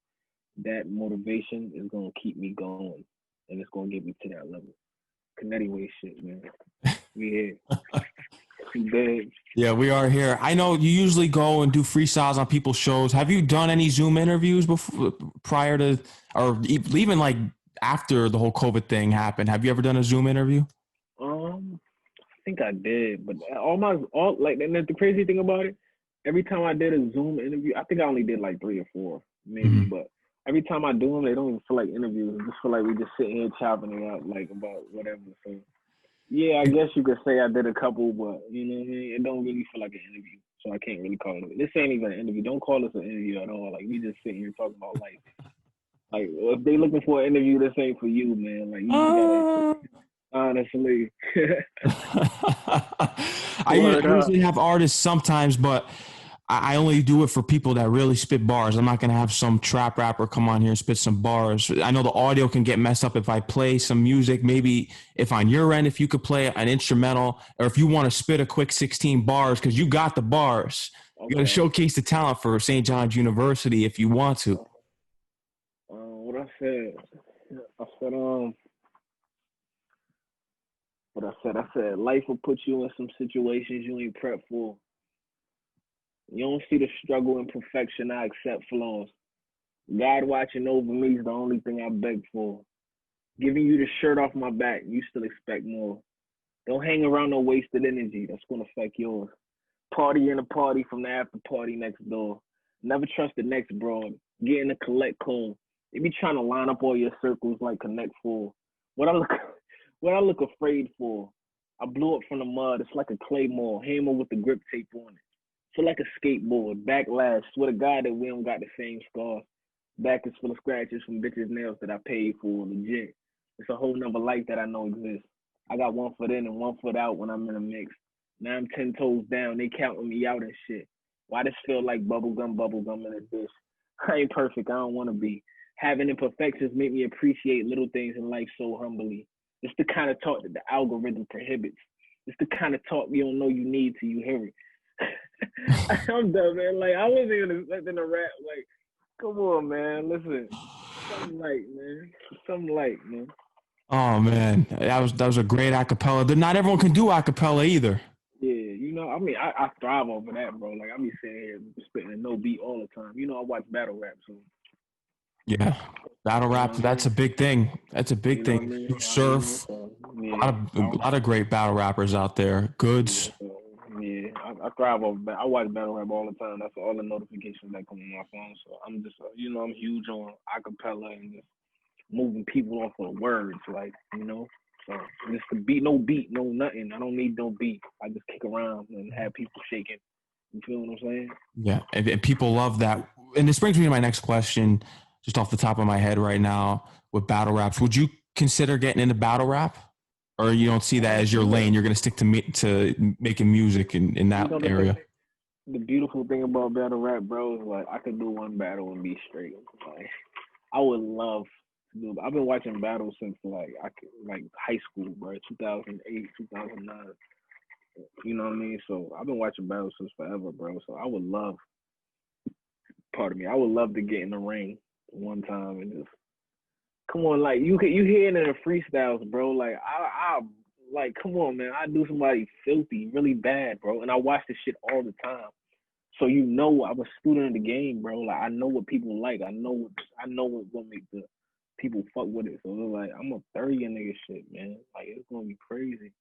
that motivation is gonna keep me going, and it's gonna get me to that level. Connecticut way shit, man. We here. Big. Yeah, we are here. I know you usually go and do freestyles on people's shows. Have you done any Zoom interviews before, prior to, or even like after the whole COVID thing happened? Have you ever done a Zoom interview? I think I did, but all like, and the crazy thing about it, every time I did a Zoom interview, I think I only did like 3 or 4, maybe, but every time I do them, they don't even feel like interviews. It just feel like we just sitting here chopping it up, like about whatever. So yeah, I guess you could say I did a couple, but you know what I mean? It don't really feel like an interview. So I can't really call it. This ain't even an interview. Don't call this an interview at all. Like we just sitting here talking about life. Like if they looking for an interview, this ain't for you, man. Like you just gotta Honestly. I Word up. usually have artists sometimes, but I only do it for people that really spit bars. I'm not going to have some trap rapper come on here and spit some bars. I know the audio can get messed up if I play some music. Maybe if on your end, if you could play an instrumental, or if you want to spit a quick 16 bars, because you got the bars. You got to Okay. showcase the talent for St. John's University if you want to. What I said. I said what I said life will put you in some situations you ain't prepped for. You don't see the struggle and perfection. I accept flaws. God watching over me is the only thing I beg for. Giving you the shirt off my back, you still expect more. Don't hang around no wasted energy. That's gonna affect yours. Party in a party from the after party next door. Never trust the next broad. Getting a collect call. They be trying to line up all your circles like Connect Four. What I look what I look afraid for. I blew up from the mud. It's like a claymore. Hammer with the grip tape on it. Feel like a skateboard. Backlash. Swear to God that we don't got the same scars. Back is full of scratches from bitches' nails that I paid for. Legit. It's a whole nother life that I know exists. I got 1 foot in and 1 foot out when I'm in a mix. Now I'm 10 toes down. They counting me out and shit. Why this feel like bubble gum in a dish? I ain't perfect. I don't want to be. Having imperfections make me appreciate little things in life so humbly. It's the kind of talk that the algorithm prohibits. It's the kind of talk you don't know you need till you hear it. I'm done, man. Like I wasn't even expecting a rap. Like, come on, man. Listen, something light, man. Something light, man. Oh man, that was a great acapella. Not everyone can do acapella either. Yeah, I mean, I thrive over that, bro. Like I be sitting here spitting a no beat all the time. I watch battle rap, so Yeah, battle you know rap. what I That's mean. a big thing. That's a big You know thing. what I You mean. surf. So A yeah, lot of a lot of great battle rappers out there. yeah, Goods. so, yeah. I thrive over. I watch battle rap all the time. That's all the notifications that come on my phone. So I'm just, I'm huge on acapella and just moving people off of words, like. So just the beat, no beat, no nothing. I don't need no beat. I just kick around and have people shaking. You feel what I'm saying? Yeah, and people love that. And this brings me to my next question, just off the top of my head right now, with battle raps. Would you consider getting into battle rap, or you don't see that as your Yeah. lane? You're going to stick to making music in You that know area. the beautiful thing about battle rap, bro, is like I could do one battle and be straight. Like I would love to do. I've been watching battles since like high school, bro, 2008, 2009. You know what I mean? So I've been watching battles since forever, bro. So I would love, pardon me, I would love to get in the ring one time and just come on, like you hear it in the freestyles, bro. Like I like come on, man. I do somebody filthy, really bad, bro, and I watch this shit all the time. So I'm a student of the game, bro. Like I know what people like. I know what's gonna make the people fuck with it. So it's like I'm a 30 nigga shit, man. Like it's gonna be crazy.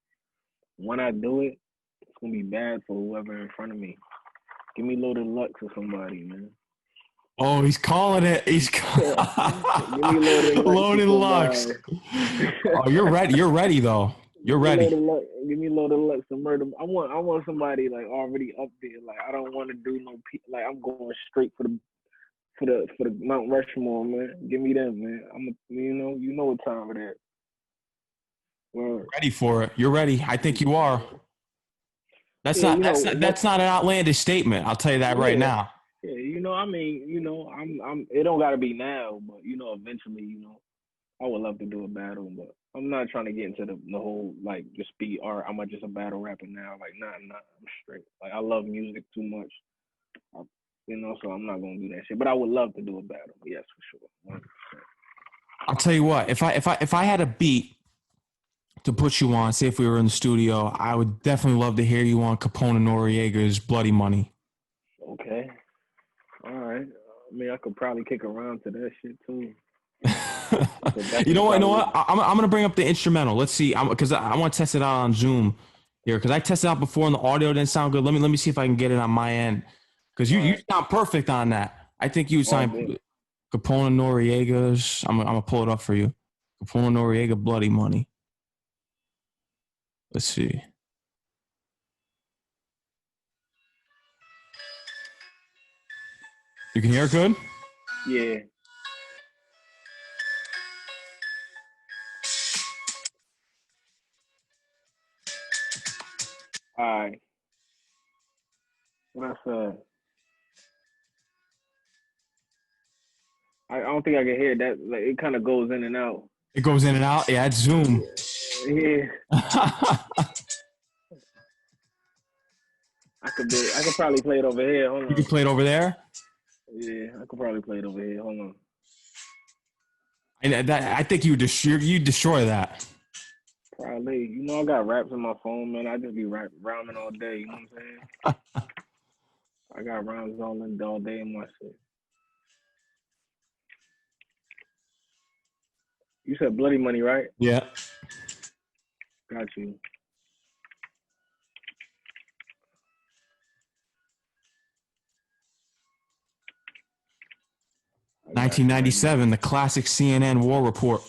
When I do it, it's gonna be bad for whoever in front of me. Give me Loaded Lux or somebody, man. Oh, he's calling it. He's Give me Loaded Lux or loaded Lux. somebody. Oh, you're ready. You're ready though. You're ready. Give me Loaded Lux to murder. I want somebody like already up there. Like I don't want to do no like I'm going straight for the Mount Rushmore, man. Give me them, man. You know what time it is. Well, Ready for it. You're ready. I think you are. That's yeah, not that's not that's not an outlandish statement. I'll tell you that right yeah, now. yeah. I mean, I'm. It don't gotta be now, but eventually, I would love to do a battle, but I'm not trying to get into the whole like just be or I'm just a battle rapper now. Like, nah, I'm straight. Like, I love music too much, I, so I'm not gonna do that shit. But I would love to do a battle. Yes, for sure. 100%. I'll tell you what. If I had a beat to put you on, say if we were in the studio, I would definitely love to hear you on Capone and Noriega's Bloody Money. Okay. All right. I mean, I could probably kick around to that shit too. I could You definitely know what? You know probably. what? I'm gonna bring up the instrumental. Let's see, because I want to test it out on Zoom here, because I tested out before and the audio didn't sound good. Let me see if I can get it on my end, because you All right. sound perfect on that. I think you All sound day. Capone and Noriega's. I'm gonna pull it up for you. Capone and Noriega Bloody Money. Let's see. You can hear it good? Yeah. right. What I said. I don't think I can hear that. Like it kind of goes in and out. It goes in and out. Yeah, it's Zoom. Yeah. I could probably play it over here. Hold on. You can play it over there. Yeah, I could probably play it over here. Hold on. And I think you destroy that. Probably. You know, I got raps on my phone, man. I just be rhyming all day. You know what I'm saying? I got rhymes all day in my shit. You said Bloody Money, right? Yeah. Got you. 1997, the classic CNN war report.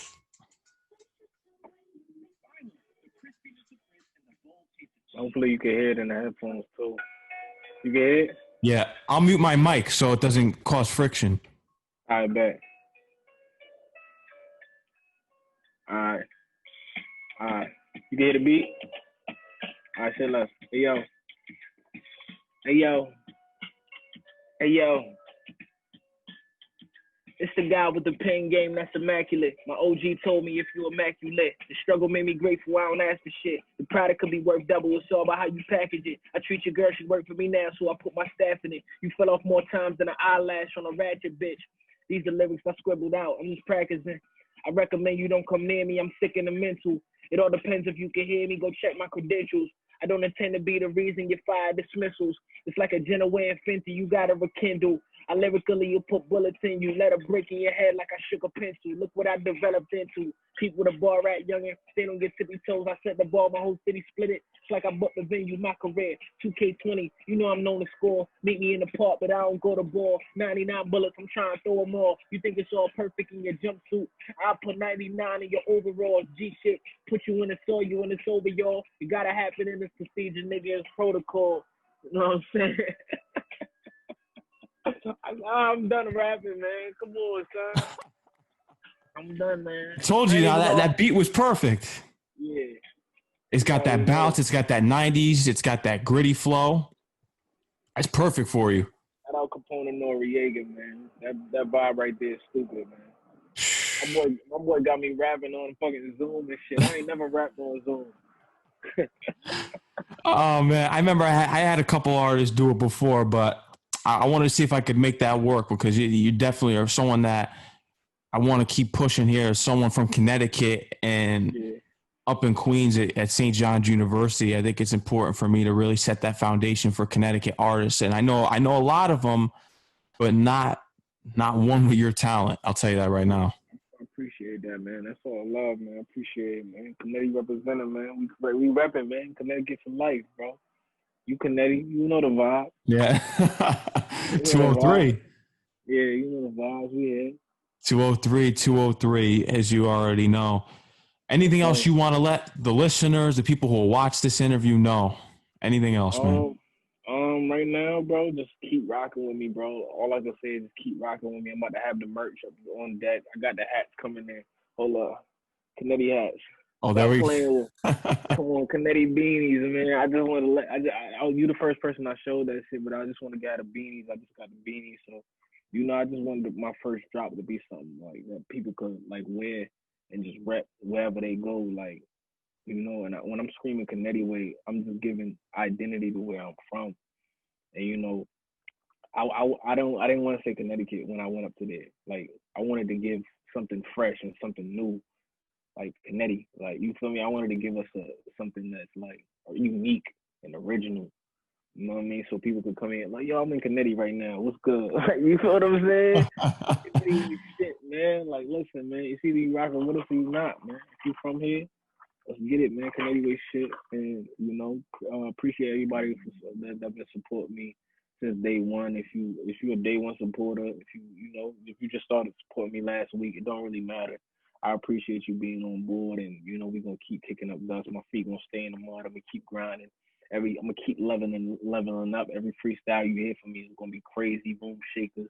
Hopefully you can hear it in the headphones too. You can hear it? Yeah, I'll mute my mic so it doesn't cause friction. I bet. All right. You can hear the beat? All right, say less. Hey yo. It's the guy with the pen game that's immaculate. My OG told me if you immaculate. The struggle made me grateful, I don't ask for shit. The product could be worth double, it's all about how you package it. I treat your girl, she work for me now, so I put my staff in it. You fell off more times than an eyelash on a ratchet bitch. These are lyrics I scribbled out, I'm just practicing. I recommend you don't come near me, I'm sick in the mental. It all depends if you can hear me, go check my credentials. I don't intend to be the reason you fired dismissals. It's like a gin wearing Fenty, you gotta rekindle. I lyrically, you put bullets in you, let her break in your head like I shook a pencil. Look what I developed into. People with a bar at youngin', they don't get tippy toes. I set the ball, my whole city split it. It's like I booked the venue, my career. 2K20, you know I'm known to score. Meet me in the park, but I don't go to ball. 99 bullets, I'm trying to throw them all. You think it's all perfect in your jumpsuit? I'll put 99 in your overalls. G shit, put you in the soil, you in this over, y'all. You gotta happen in this procedure, nigga. It's protocol. You know what I'm saying? I'm done rapping, man. Come on, son. I'm done, man. I told you now that beat was perfect. Yeah. It's got that bounce. It's got that 90s. It's got that gritty flow. That's perfect for you. Shout out Capone and Noriega, man. That vibe right there is stupid, man. My boy got me rapping on fucking Zoom and shit. I ain't never rapped on Zoom. Oh, man. I remember I had a couple artists do it before, but I wanted to see if I could make that work because you definitely are someone that I want to keep pushing here. Someone from Connecticut and up in Queens at St. John's University. I think it's important for me to really set that foundation for Connecticut artists. And I know a lot of them, but not one with your talent. I'll tell you that right now. I appreciate that, man. That's all love, man. I appreciate it, man. Connecticut representing, man. We repping, man. Connecticut for life, bro. You Connecticut, you know the vibe. Yeah. 203. Yeah, you know the vibes we had. 203, as you already know. Anything else you want to let the listeners, the people who will watch this interview know? Anything else, man? Right now, bro, just keep rocking with me, bro. All I can say is just keep rocking with me. I'm about to have the merch on deck. I got the hats coming in. Hold up. Connecticut hats. Oh, there we go. Come on, Connecticut beanies, man. I just want to let you the first person I showed that shit, but I just want to get the beanies. I just got the beanies, so I just wanted my first drop to be something like that people could like wear and just rep wherever they go, like And when I'm screaming Connecticut way, I'm just giving identity to where I'm from, and I didn't want to say Connecticut when I went up to there. Like I wanted to give something fresh and something new. Like Connecticut, like you feel me? I wanted to give us something that's like unique and original. You know what I mean? So people could come in like, yo, I'm in Connecticut right now. What's good? Like, you feel what I'm saying? Shit, man. Like, listen, man. It's either you rocking with us or you not, man. If you from here, let's get it, man. Connecticut shit, and appreciate everybody that been supporting me since day one. If you're a day one supporter, if you just started supporting me last week, it don't really matter. I appreciate you being on board, and we're gonna keep kicking up dust. My feet gonna stay in the mud. I'm gonna keep grinding. I'm gonna keep leveling up. Every freestyle you hear from me is gonna be crazy, boom shakers.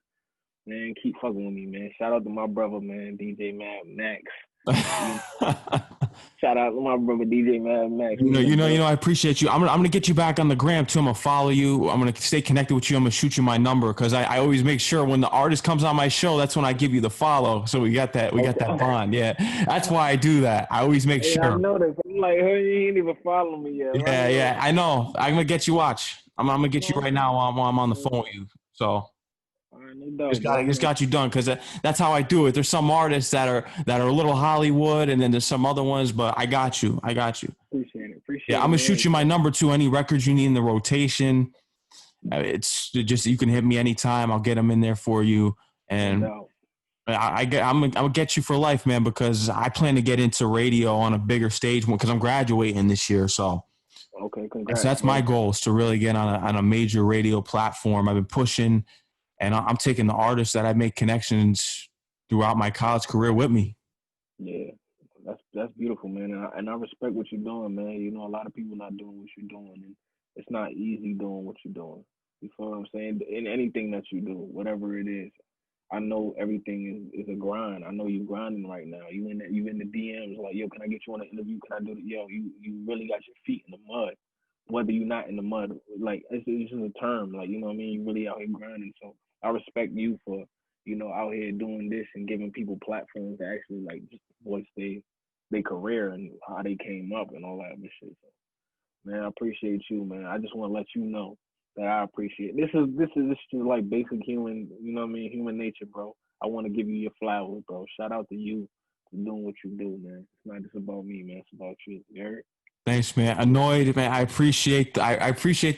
Man, keep fucking with me, man. Shout out to my brother, man, DJ Max. You shout out to my brother DJ Mad Max. I appreciate you. I'm gonna get you back on the gram too. I'm gonna follow you. I'm gonna stay connected with you. I'm gonna shoot you my number because I always make sure when the artist comes on my show, that's when I give you the follow. So we got that bond. Yeah, that's why I do that. I always make Hey, I sure. know this. I'm like, hey, you ain't even follow me yet. Yeah. I know. I'm gonna get you. Watch. I'm gonna get you right now while I'm on the phone with you. So. All right, no doubt, bro. Just got you done because that's how I do it. There's some artists that are a little Hollywood, and then there's some other ones. But I got you. Appreciate it. Yeah, I'm gonna shoot you my number too. Any records you need in the rotation, it's just you can hit me anytime. I'll get them in there for you, and No I'm gonna get you for life, man. Because I plan to get into radio on a bigger stage because I'm graduating this year. So okay, congrats. so that's my goal is to really get on a major radio platform. I've been pushing. And I'm taking the artists that I make connections throughout my college career with me. Yeah, that's beautiful, man. And I respect what you're doing, man. You know, a lot of people not doing what you're doing, and it's not easy doing what you're doing. You feel what I'm saying? In anything that you do, whatever it is, I know everything is a grind. I know you grinding right now. You in the DMs like, yo, can I get you on an interview? Can I do it? Yo, you really got your feet in the mud. Whether you're not in the mud, like it's just a term, like you know what I mean. You really out here grinding, so I respect you for out here doing this and giving people platforms to actually like just voice their career and how they came up and all that other shit. So, man, I appreciate you, man. I just want to let you know that I appreciate this is just like basic human, you know what I mean, human nature, bro. I want to give you your flowers, bro. Shout out to you for doing what you do, man. It's not just about me, man. It's about you. You heard? Thanks, man. ANoyd, man. I appreciate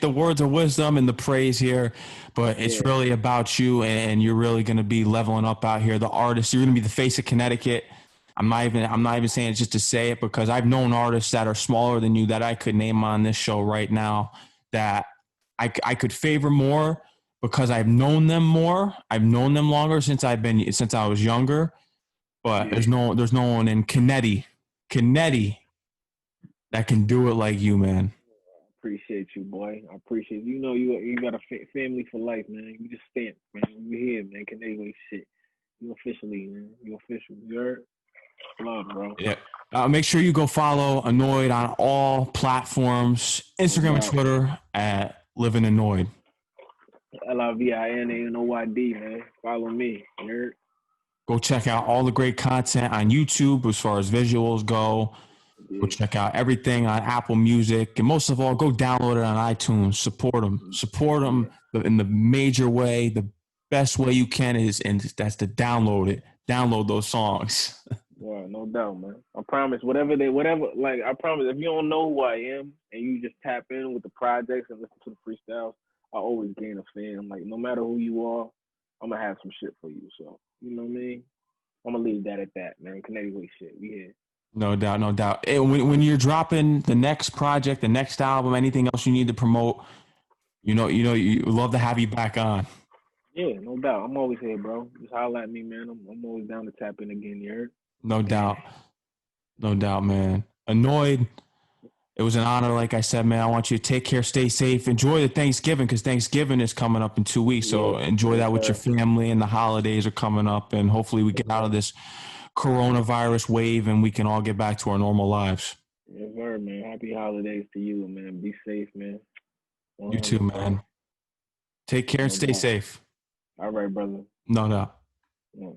the words of wisdom and the praise here, but it's Yeah. really about you, and you're really going to be leveling up out here. The artist, you're going to be the face of Connecticut. I'm not even saying it just to say it because I've known artists that are smaller than you that I could name on this show right now that I could favor more because I've known them more. I've known them longer since I was younger. But there's no one in Connecticut that can do it like you, man. Appreciate you, boy. I appreciate you. You know you got a family for life, man. You just stamp, man. You here, man. Canadian shit. You officially, man. You official. You heard? Love, bro. Yeah. Make sure you go follow ANoyd on all platforms, Instagram and Twitter at Living ANoyd. LIVINANOYD, man. Follow me. You heard? Go check out all the great content on YouTube as far as visuals go. Yeah. Go check out everything on Apple Music. And most of all, go download it on iTunes. Support them. Support them in the major way. The best way you can that's to download it. Download those songs. Yeah, no doubt, man. I promise, I promise, if you don't know who I am and you just tap in with the projects and listen to the freestyles, I always gain a fan. Like, no matter who you are, I'm going to have some shit for you. So, you know what I mean? I'm going to leave that at that, man. Connecticut shit. We here. No doubt. And when you're dropping the next project, the next album, anything else you need to promote, you love to have you back on. Yeah, no doubt. I'm always here, bro. Just holler at me, man. I'm always down to tap in again, you heard? No doubt, man. ANoyd, it was an honor. Like I said, man, I want you to take care, stay safe, enjoy the Thanksgiving because Thanksgiving is coming up in 2 weeks. So enjoy that with your family, and the holidays are coming up, and hopefully we get out of this coronavirus wave and we can all get back to our normal lives. Yes, sir, man. Happy holidays to you, man. Be safe, man. You too, man. Take care and stay safe. All right, brother. No doubt. Yeah.